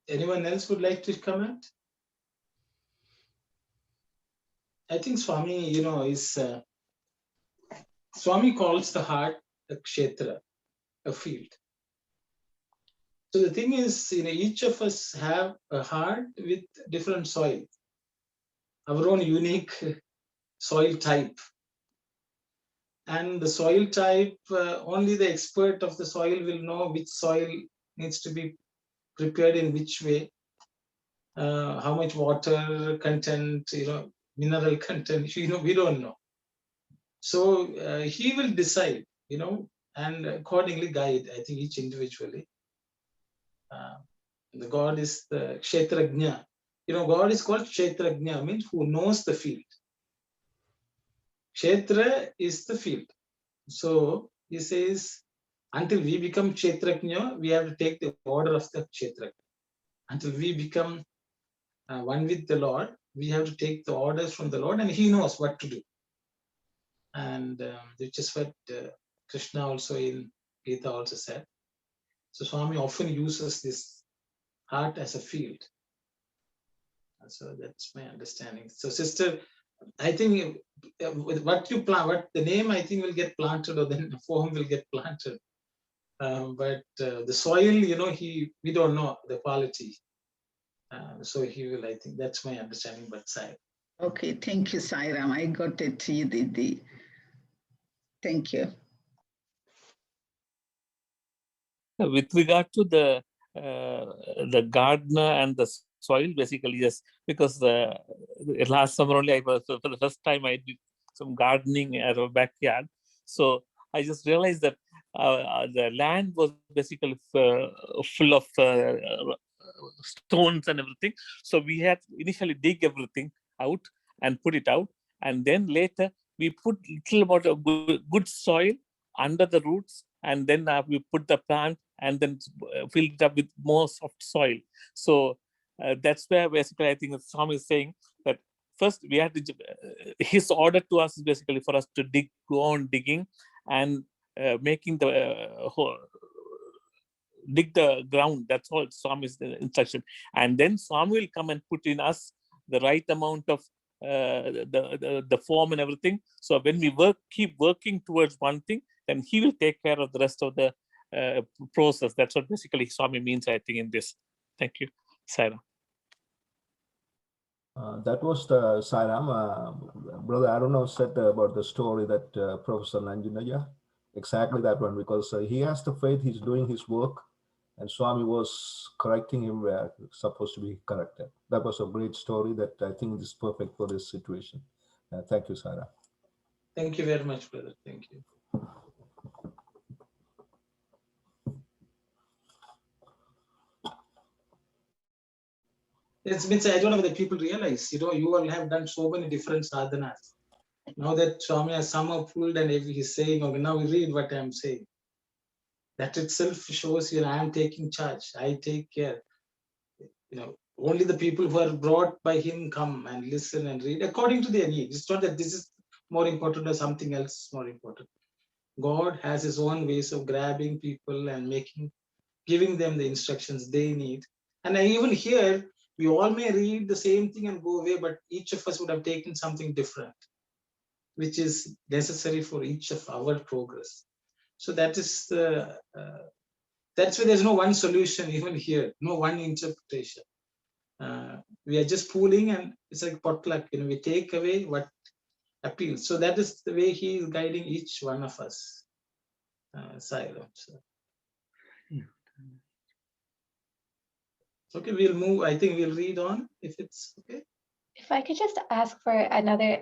Anyone else would like to comment? I think Swami, is Swami calls the heart a kshetra, a field. So the thing is, each of us have a heart with different soil, our own unique soil type. And the soil type, only the expert of the soil will know which soil needs to be prepared in which way, how much water content, mineral content, we don't know. So he will decide, and accordingly guide, I think, each individually. The God is the Kshetrajna. God is called Kshetrajna, means who knows the field. Kshetra is the field. So he says, until we become Kshetrajna, we have to take the order of the Kshetrajna. Until we become one with the Lord, we have to take the orders from the Lord, and he knows what to do. And which is what Krishna also in Gita also said. So Swami often uses this heart as a field. So that's my understanding. So sister, I think what you plant, what the name I think will get planted, or then the form will get planted. But the soil, we don't know the quality. So he will, I think that's my understanding, but Sai. Okay, thank you, Sairam. I got it, Didi. Thank you. With regard to the gardener and the soil, basically, yes, because last summer only for the first time I did some gardening at our backyard. So I just realized that the land was basically full of stones and everything. So we had initially dig everything out and put it out. And then later we put little amount of good soil under the roots. And then we put the plant and then filled it up with more soft soil. So that's where basically I think Swami is saying that first we have to, his order to us is basically for us to go on digging and making the dig the ground. That's all Swami's instruction. And then Swami will come and put in us the right amount of the form and everything. So when we keep working towards one thing, then he will take care of the rest of the process. That's what basically Swami means, I think, in this. Thank you, Sarah. That was the Sairam. Brother Aruna said about the story that Professor Nanjunaya, exactly that one, because he has the faith, he's doing his work, and Swami was correcting him where it's supposed to be corrected. That was a great story that I think is perfect for this situation. Thank you, Sarah. Thank you very much, brother. Thank you. It means I don't know whether people realize, you all have done so many different sadhanas. Now that Swami has somehow pulled and he's saying, okay, now we read what I'm saying. That itself shows, I am taking charge. I take care. Only the people who are brought by him come and listen and read according to their need. It's not that this is more important or something else is more important. God has his own ways of grabbing people and giving them the instructions they need. And even here, we all may read the same thing and go away, but each of us would have taken something different, which is necessary for each of our progress. So that is that's why there's no one solution even here, no one interpretation. We are just pooling, and it's like potluck. We take away what appeals. So that is the way he is guiding each one of us. Silence. Okay, we'll move. I think we'll read on if it's okay. If I could just ask for another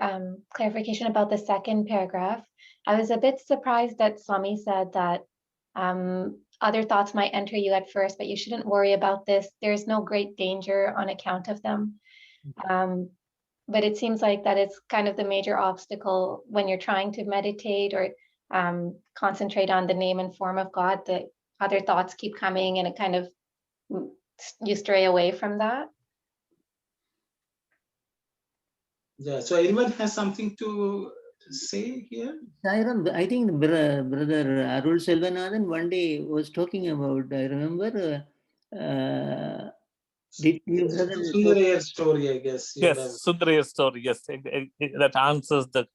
clarification about the second paragraph. I was a bit surprised that Swami said that other thoughts might enter you at first, but you shouldn't worry about this. There's no great danger on account of them. But it seems like that it's kind of the major obstacle when you're trying to meditate or concentrate on the name and form of God, that other thoughts keep coming and it kind of, you stray away from that. Yeah, so anyone has something to say here? I think brother Arul Selvanathan one day was talking about, I remember, did you brother Sundarayar's story, I guess. Yes, Sundarayar's story, yes. That answers the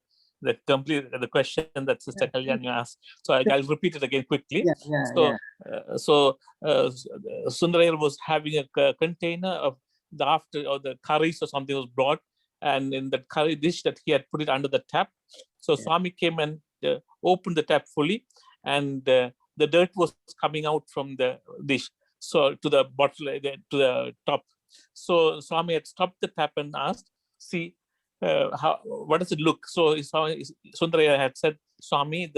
question that Sister Kalyani asked. So I'll repeat it again quickly. So Sundarayar was having a container of the curries or something was brought, and in that curry dish that he had put it under the tap. So Swami came and opened the tap fully, and the dirt was coming out from the dish, so to the bottle, to the top. So Swami had stopped the tap and asked, "See, what does it look?" So Sundaraya had said, "Swami,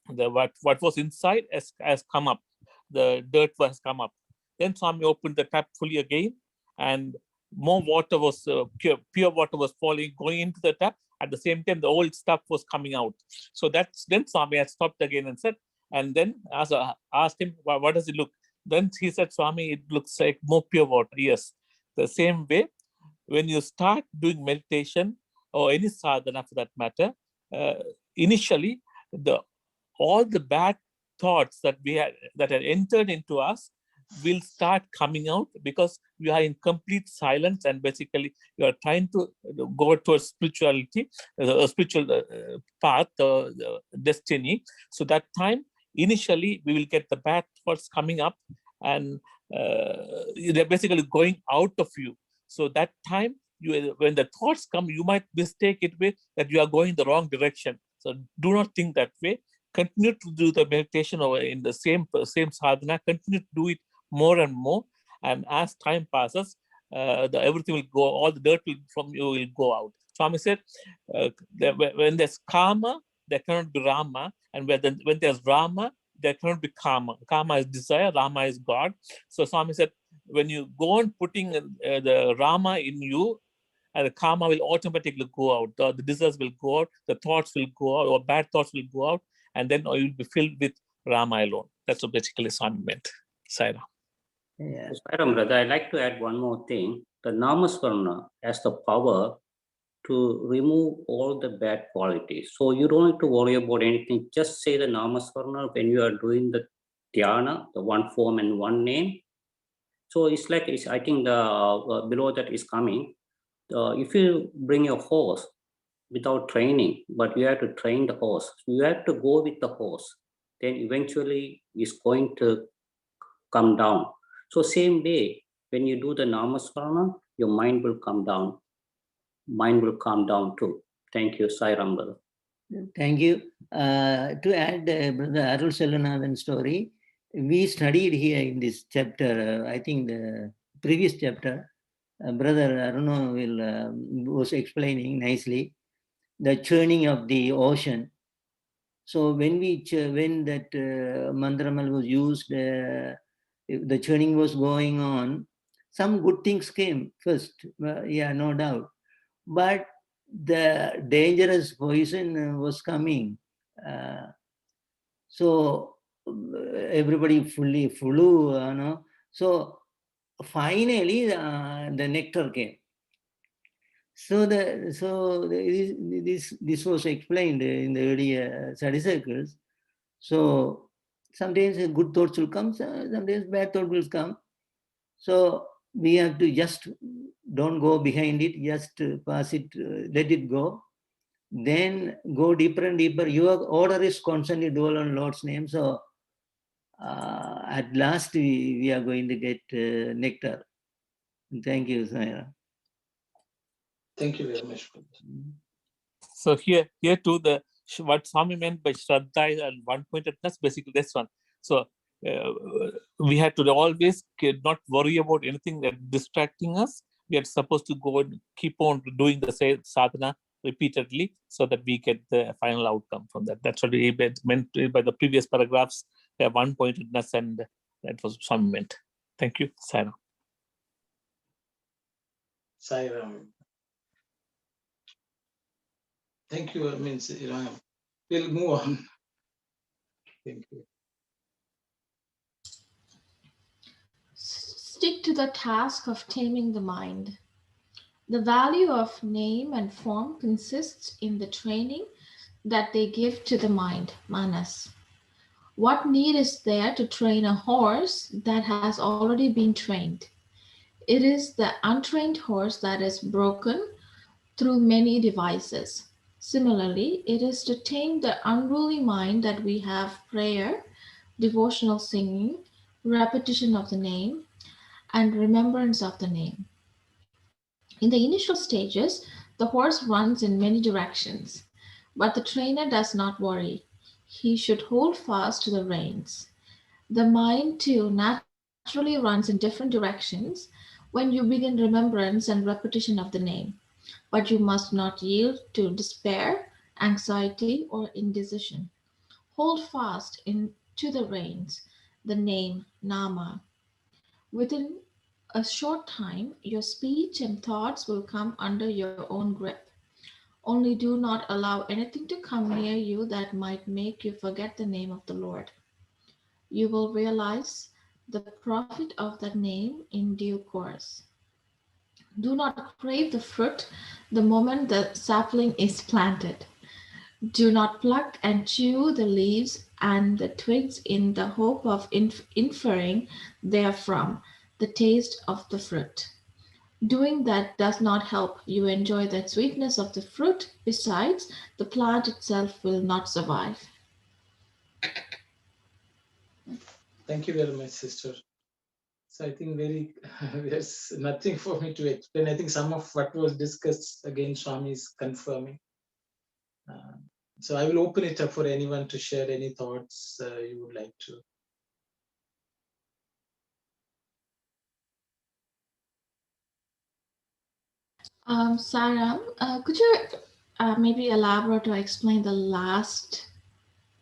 what was inside has come up. The dirt has come up." Then Swami opened the tap fully again, and more water was pure water was going into the tap. At the same time, the old stuff was coming out. So then Swami had stopped again and said, and then asked him, "What does it look?" Then he said, "Swami, it looks like more pure water." Yes, the same way, when you start doing meditation or any sadhana for that matter, initially all the bad thoughts that had entered into us will start coming out, because we are in complete silence, and basically you are trying to go towards spirituality, a spiritual path, destiny. So that time, initially, we will get the bad thoughts coming up, and they're basically going out of you. So that time, when the thoughts come, you might mistake it with that you are going the wrong direction. So do not think that way. Continue to do the meditation or in the same sadhana. Continue to do it more and more, and as time passes, everything will go. All the dirt from you will go out. Swami said, when there's karma, there cannot be Rama, and when there's Rama, there cannot be karma. Karma is desire, Rama is God. So Swami said, when you go on putting the Rama in you, and the karma will automatically go out. The desires will go out, the thoughts will go out, or bad thoughts will go out, and then you will be filled with Rama alone. That's what basically Swami meant. Sai Ram. Yeah. Sai Ram, brother, I'd like to add one more thing. The Namasvarna has the power to remove all the bad qualities. So you don't have to worry about anything. Just say the Namasvarna when you are doing the Dhyana, the one form and one name. So it's like, I think the below that is coming. If you bring your horse without training, but you have to train the horse, you have to go with the horse, then eventually it's going to come down. So same way, when you do the Namasvarna, your mind will come down. Mind will calm down too. Thank you, Sai Ram, brother. Thank you. To add Brother Arul Selvanathan's story, we studied here in this chapter, I think the previous chapter, Brother Aruna was explaining nicely the churning of the ocean. So when that mantramal was used, the churning was going on, some good things came first, yeah, no doubt. But the dangerous poison was coming. So everybody fully flew, So finally the nectar came. So this was explained in the earlier study circles. So sometimes good thoughts will come, sometimes bad thoughts will come. So we have to just don't go behind it, just pass it, let it go. Then go deeper and deeper. Your order is constantly dwell on Lord's name. So at last we are going to get nectar. Thank you, Saira. Thank you very much. So here too, what Swami meant by Shraddha and one-pointedness, basically this one. So we had to always not worry about anything that distracting us. We are supposed to go and keep on doing the same sadhana repeatedly so that we get the final outcome from that. That's what we meant by the previous paragraphs, one-pointedness, and that was Swami meant. Thank you, Sai Ram. Sai Ram. Thank you. We'll move on. Thank you. Stick to the task of taming the mind. The value of name and form consists in the training that they give to the mind, manas. What need is there to train a horse that has already been trained? It is the untrained horse that is broken through many devices. Similarly, it is to tame the unruly mind that we have prayer, devotional singing, repetition of the name, and remembrance of the name. In the initial stages, the horse runs in many directions, but the trainer does not worry. He should hold fast to the reins. The mind too naturally runs in different directions when you begin remembrance and repetition of the name, but you must not yield to despair, anxiety, or indecision. Hold fast to the reins, the name, Nama. Within a short time, your speech and thoughts will come under your own grip. Only do not allow anything to come near you that might make you forget the name of the Lord. You will realize the profit of that name in due course. Do not crave the fruit the moment the sapling is planted. Do not pluck and chew the leaves and the twigs in the hope of inferring therefrom the taste of the fruit. Doing that does not help you enjoy the sweetness of the fruit. Besides, the plant itself will not survive. Thank you very much, sister. So I think there's nothing for me to explain. I think some of what was discussed again, Swami is confirming. So I will open it up for anyone to share any thoughts you would like to. Saram, could you maybe elaborate or explain the last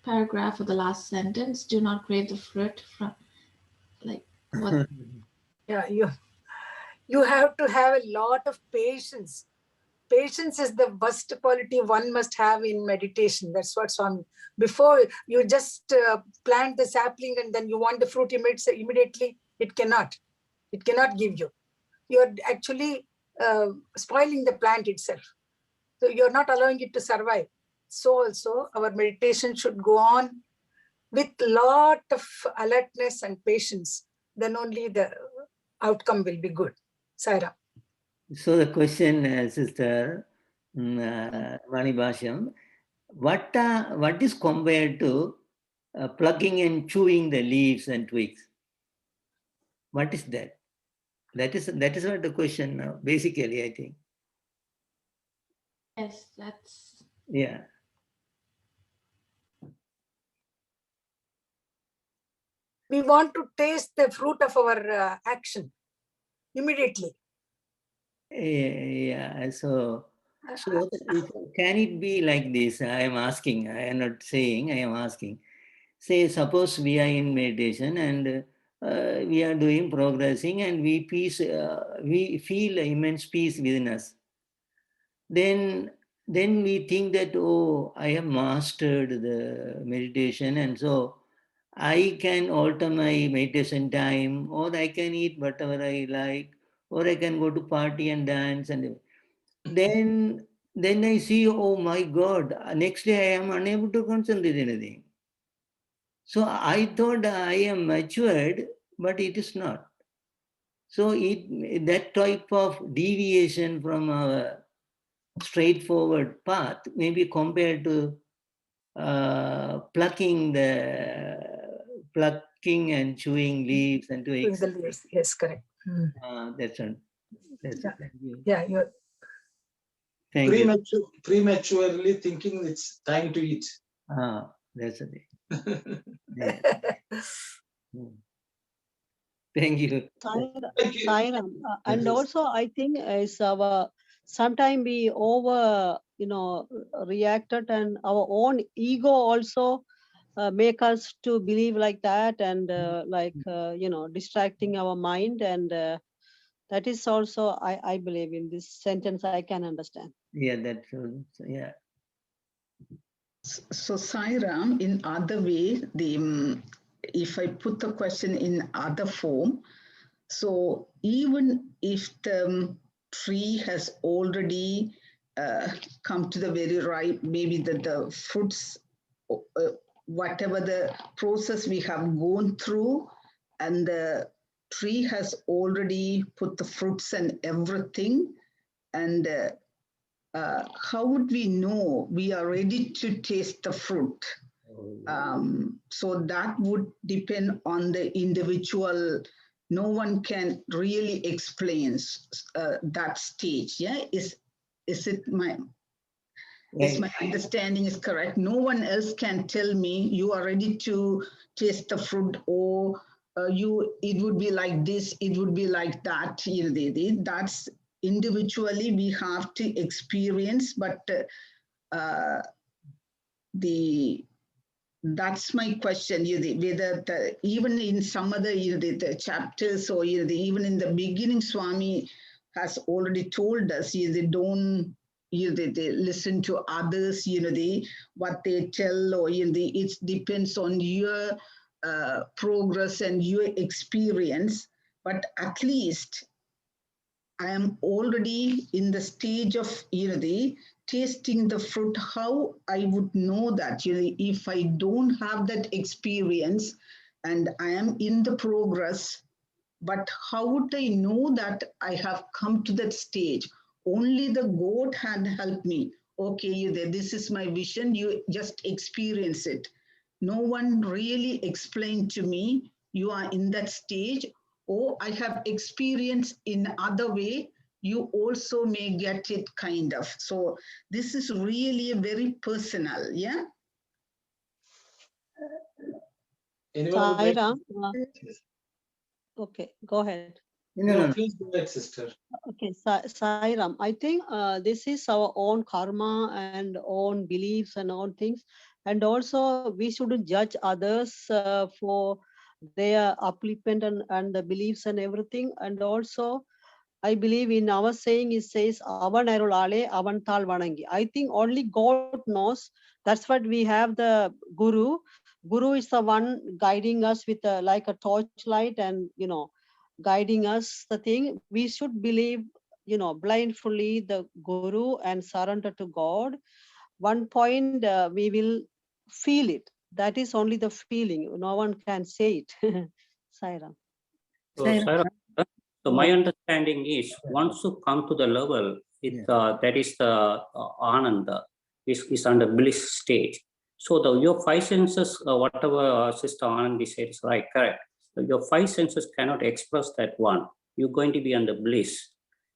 paragraph or the last sentence? Do not crave the fruit from, like, what? Yeah, you have to have a lot of patience patience is the worst quality one must have in meditation. That's what Swami. Before you just plant the sapling and then you want the fruit immediately, it cannot. It cannot give you. You're actually spoiling the plant itself. So you're not allowing it to survive. So also our meditation should go on with lot of alertness and patience. Then only the outcome will be good. Saira. So the question, Sister Vani Bhashyam, what is compared to plucking and chewing the leaves and twigs? What is that? That is what the question now, basically, I think. Yes, that's... Yeah. We want to taste the fruit of our action immediately. Yeah. So can it be like this? I am asking. I am not saying. I am asking. Say, suppose we are in meditation and we are doing progressing, and we feel immense peace within us. Then we think that, oh, I have mastered the meditation, and so I can alter my meditation time, or I can eat whatever I like, or I can go to party and dance, and then I see, oh my God, next day I am unable to concentrate anything. So I thought I am matured, but it is not. So that type of deviation from our straightforward path may be compared to plucking and chewing leaves and twigs. The leaves, yes, correct. That's it. Thank you. Yeah, you're Thank you. Prematurely thinking it's time to eat. That's it. Yeah. Thank you. Sairam. And also, I think is sometimes we over, reacted, and our own ego also make us to believe like that, and distracting our mind, and that is also, I believe in this sentence I can understand. Yeah, that's true. So, yeah. So Sairam, in other way, if I put the question in other form, so even if the tree has already come to the very ripe, maybe the fruits, whatever the process we have gone through, and the tree has already put the fruits and everything, and how would we know we are ready to taste the fruit? So that would depend on the individual. No one can really explain that stage. Yeah, is it my? Is my understanding is correct? No one else can tell me you are ready to taste the fruit, or it would be like this, it would be like that. That's individually we have to experience, but that's my question. Whether even in some other the chapters, or even in the beginning, Swami has already told us they don't they listen to others. What they tell, or it depends on your progress and your experience. But at least I am already in the stage of tasting the fruit. How I would know that if I don't have that experience and I am in the progress, but how would I know that I have come to that stage? Only the God had helped me. Okay, this is my vision. You just experience it. No one really explained to me, you are in that stage, or I have experienced in other way. You also may get it kind of. So this is really very personal. Yeah. Sairam, okay, go ahead. No, please go ahead, sister. Okay, Sairam, I think this is our own karma and own beliefs and own things. And also we shouldn't judge others for their upliftment and the beliefs and everything. And also I believe in our saying it says avan arulale avan tal vanangi. I think only God knows. That's what we have the guru. Guru is the one guiding us with like a torchlight and guiding us the thing. We should believe blindly the guru and surrender to God. One point we will feel it. That is only the feeling. No one can say it. Sairam. So, Sarah, so my understanding is once you come to the level, that is the Ananda, is under bliss state. So your five senses, whatever Sister Anandi said is right, correct. So your five senses cannot express that one. You're going to be under bliss.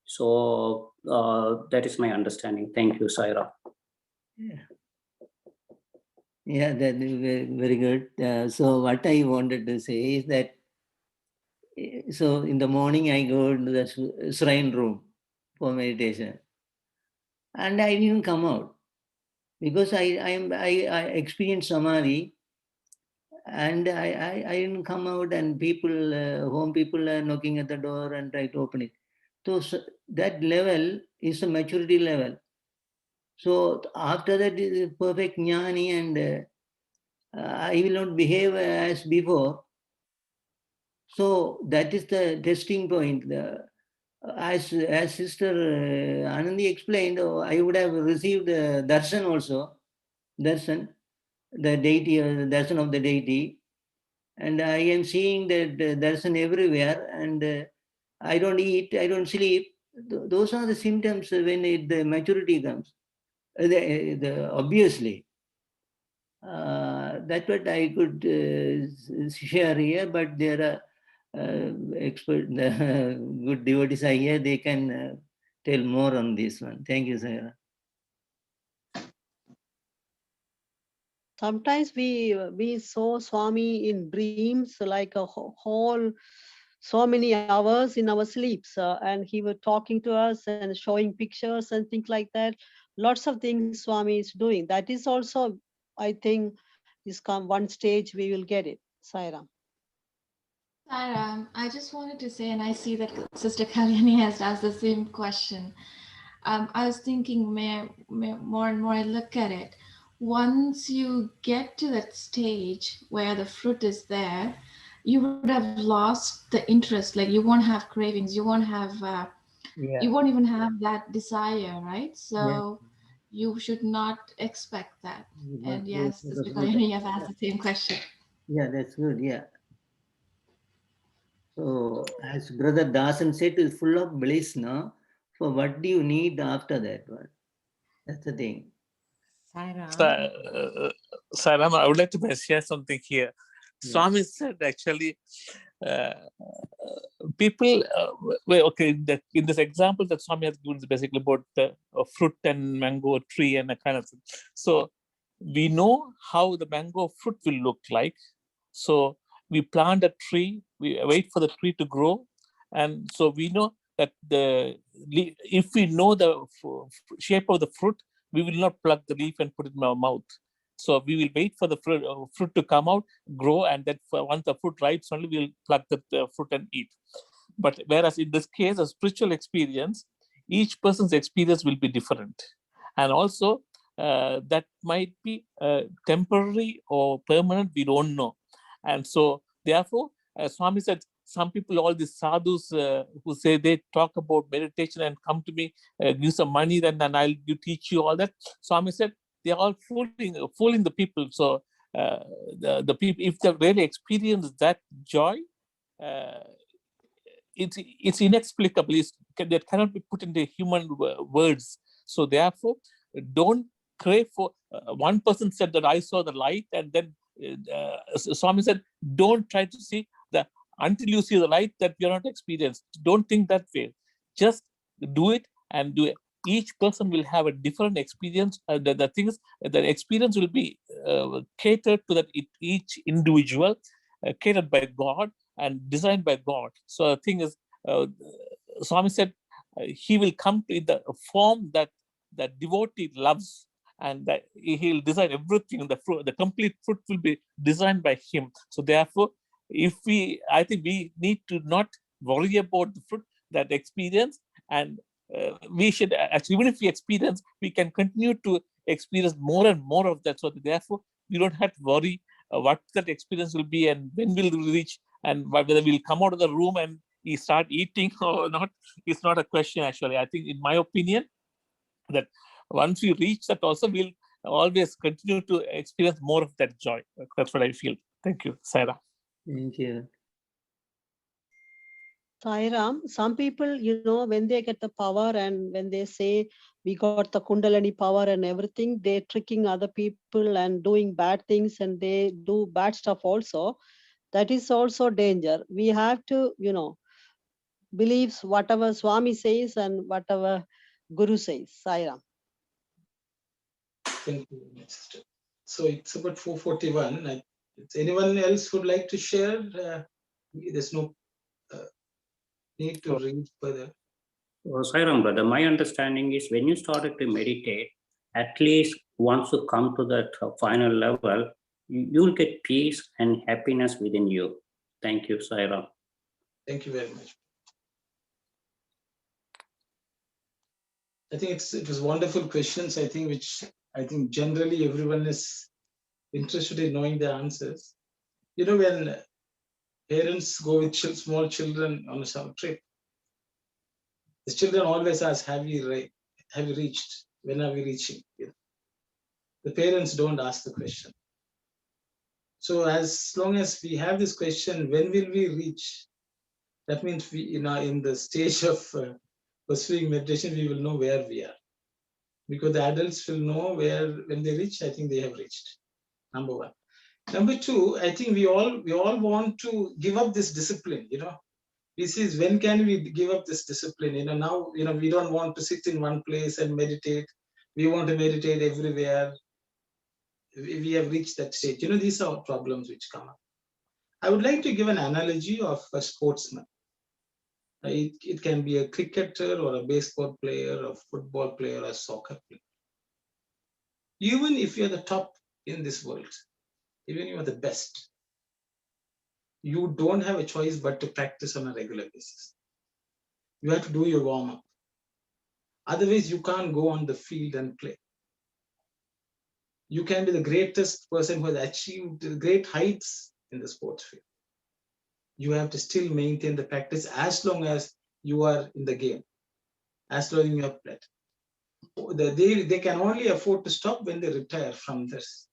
So that is my understanding. Thank you, Saira. Yeah, that is very good. So what I wanted to say is that, so in the morning I go to the shrine room for meditation, and I didn't come out because I experienced samadhi, and I didn't come out, and people, home people are knocking at the door and try to open it. So that level is a maturity level. So after that is perfect jnani, and I will not behave as before. So that is the testing point. As Sister Anandi explained, I would have received darshan also, darshan, the deity, the darshan of the deity, and I am seeing that darshan everywhere, and I don't eat, I don't sleep. Those are the symptoms when the maturity comes. Obviously, that's what I could share here, but there are expert, good devotees are here, they can tell more on this one. Thank you, Sarah. Sometimes we saw Swami in dreams, like a whole so many hours in our sleeps, and he was talking to us and showing pictures and things like that. Lots of things Swami is doing. That is also, I think, is come one stage we will get it. Sairam. Sairam, I just wanted to say, and I see that Sister Kalyani has asked the same question. I was thinking, more and more I look at it, once you get to that stage where the fruit is there, you would have lost the interest. Like you won't have cravings. You won't have. You won't even have that desire, right? So you should not expect that. And yes, Sister Kalyani has asked the same question. Yeah, that's good. Yeah. So as Brother Dasan said, it's full of bliss, no? So what do you need after that one? That's the thing. Saram, I would like to share something here. Swami said actually, people, okay, in this example that Swami has given is basically about the fruit and mango tree and a kind of thing. So we know how the mango fruit will look like. So we plant a tree, we wait for the tree to grow. And so we know that if we know the shape of the fruit, we will not pluck the leaf and put it in our mouth. So we will wait for the fruit to come out, grow, and then once the fruit ripes, only we will pluck the fruit and eat. But whereas in this case, a spiritual experience, each person's experience will be different. And also, that might be temporary or permanent, we don't know. And so, therefore, as Swami said, some people, all these sadhus who say they talk about meditation and come to me, give some money, then I'll teach you all that. Swami said, they're all fooling the people. So the people, if they really experience that joy, it's inexplicable. That cannot be put into human words. So therefore, don't crave for. One person said that I saw the light, and then Swami said, don't try to see the until you see the light that you're not experienced. Don't think that way. Just do it and do it. Each person will have a different experience. The thing is, the experience will be catered to that each individual, catered by God and designed by God. So the thing is, Swami said, he will come to the form that devotee loves, and that he'll design everything. The complete fruit will be designed by him. So therefore, I think we need to not worry about the fruit. that experience, and we should actually, even if we experience, we can continue to experience more and more of that. So therefore, we don't have to worry what that experience will be and when we'll reach, and whether we'll come out of the room and we start eating or not. It's not a question, actually. I think, in my opinion, that once we reach that also, we'll always continue to experience more of that joy. That's what I feel. Thank you, Sarah. Thank you. Sairam, some people, when they get the power and when they say we got the Kundalini power and everything, they're tricking other people and doing bad things, and they do bad stuff also. That is also danger. We have to, believe whatever Swami says and whatever Guru says. Sairam. Thank you, my sister. So it's about 4:41. Anyone else would like to share? There's no need to read further. Sairam, brother, my understanding is when you started to meditate, at least once you come to that final level, you'll get peace and happiness within you. Thank you, Sairam. Thank you very much. I think it was wonderful questions. I think generally everyone is interested in knowing the answers. When parents go with small children on a summer trip, the children always ask, have you reached? When are we reaching? The parents don't ask the question. So as long as we have this question, when will we reach? That means we, in the stage of pursuing meditation, we will know where we are. Because the adults will know when they reach, I think they have reached. Number one. Number two, I think we all want to give up this discipline, This is when can we give up this discipline? Now, we don't want to sit in one place and meditate. We want to meditate everywhere. We have reached that stage. These are problems which come up. I would like to give an analogy of a sportsman. It can be a cricketer or a baseball player, or a football player, or a soccer player. Even if you're the top in this world, even you're the best, you don't have a choice but to practice on a regular basis. You have to do your warm-up. Otherwise, you can't go on the field and play. You can be the greatest person who has achieved great heights in the sports field. You have to still maintain the practice as long as you are in the game, as long as you have played. They can only afford to stop when they retire from this.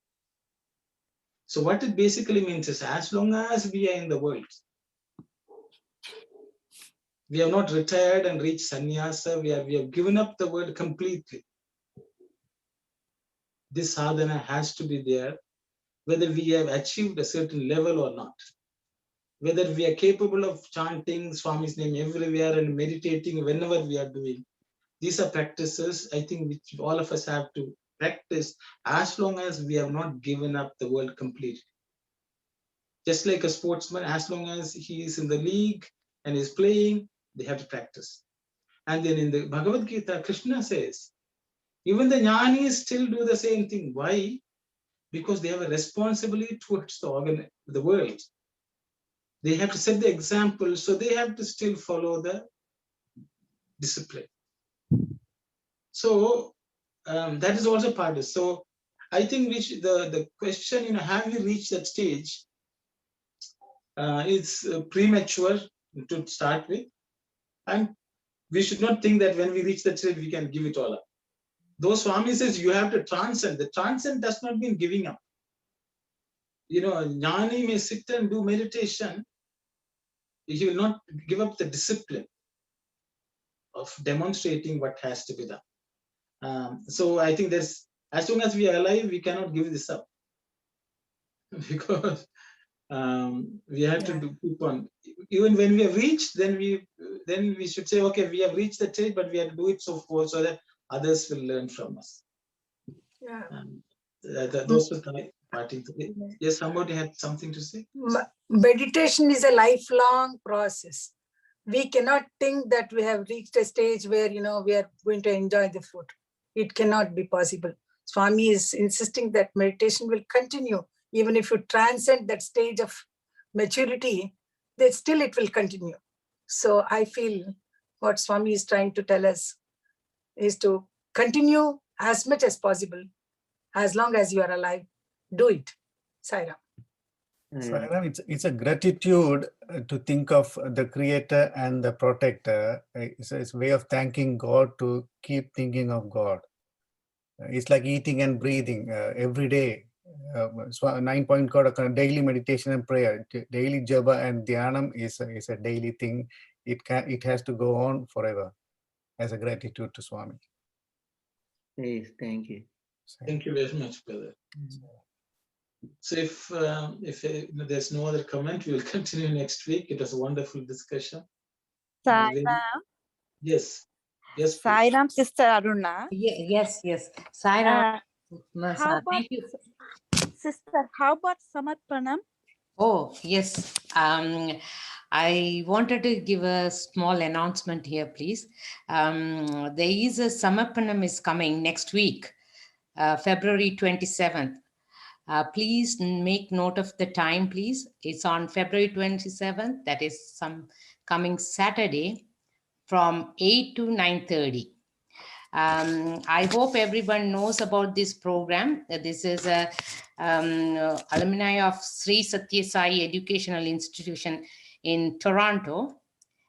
So what it basically means is, as long as we are in the world, we have not retired and reached sannyasa, we have given up the world completely. This sadhana has to be there, whether we have achieved a certain level or not. Whether we are capable of chanting Swami's name everywhere and meditating whenever we are doing. These are practices, I think, which all of us have to practice as long as we have not given up the world completely. Just like a sportsman, as long as he is in the league and is playing, they have to practice. And then in the Bhagavad Gita, Krishna says, even the jnanis still do the same thing. Why? Because they have a responsibility towards the world. They have to set the example, so they have to still follow the discipline. So that is also part of it. So I think the question, have you reached that stage? It's premature to start with. And we should not think that when we reach that stage, we can give it all up. Though Swami says you have to transcend, the transcend does not mean giving up. Jnani may sit and do meditation. He will not give up the discipline of demonstrating what has to be done. So I think as long as we are alive, we cannot give this up. Because we have to keep on. Even when we have reached, then we should say, okay, we have reached the stage, but we have to do it so that others will learn from us. Yeah. Those were my parting. Yes, somebody had something to say. Meditation is a lifelong process. We cannot think that we have reached a stage where we are going to enjoy the fruit. It cannot be possible. Swami is insisting that meditation will continue. Even if you transcend that stage of maturity, then still it will continue. So I feel what Swami is trying to tell us is to continue as much as possible, as long as you are alive. Do it. Sai Ram. So it's a gratitude to think of the creator and the protector. It's a way of thanking God to keep thinking of God. It's like eating and breathing every day. So 9-point code, daily meditation and prayer, daily japa and dhyanam is a daily thing. It has to go on forever as a gratitude to Swami. Yes, thank you. Thank you very much, brother. So if there's no other comment, we will continue next week. It was a wonderful discussion. Yes. Yes, please. Sai Ram, Sister Aruna. Yes. Sai Ram. How about, Thank you. Sister, how about Samarpanam? Oh, yes. I wanted to give a small announcement here, please. There is a Samarpanam is coming next week, February 27th. Please make note of the time, please. It's on February 27th. That is coming Saturday from 8 to 9:30. I hope everyone knows about this program. This is a alumni of Sri Sathya Sai Educational Institution in Toronto.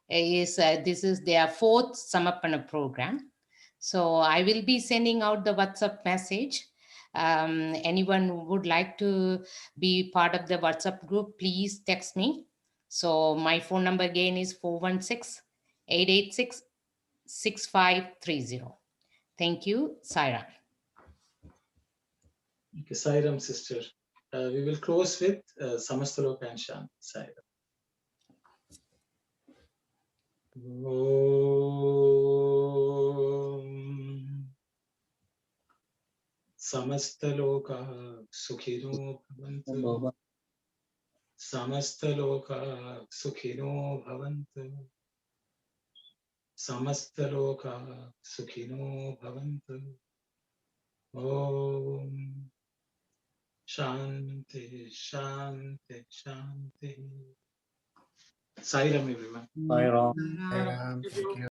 This is their 4th Samarpana program. So I will be sending out the WhatsApp message. Anyone who would like to be part of the WhatsApp group, please text me. So my phone number again is 416-886-6530. Thank you, Saira. Okay, Sairam, sister. We will close with Samastaloka and Shanti. Sairam. Om Samastaloka Sukhino Bhavantu. Samastaloka Sukhino Bhavantu. Samastaloka Sukhino Bhavantu. Om Shanti, Shanti, Shanti. Sairam, everyone. Sai Ram. Thank you.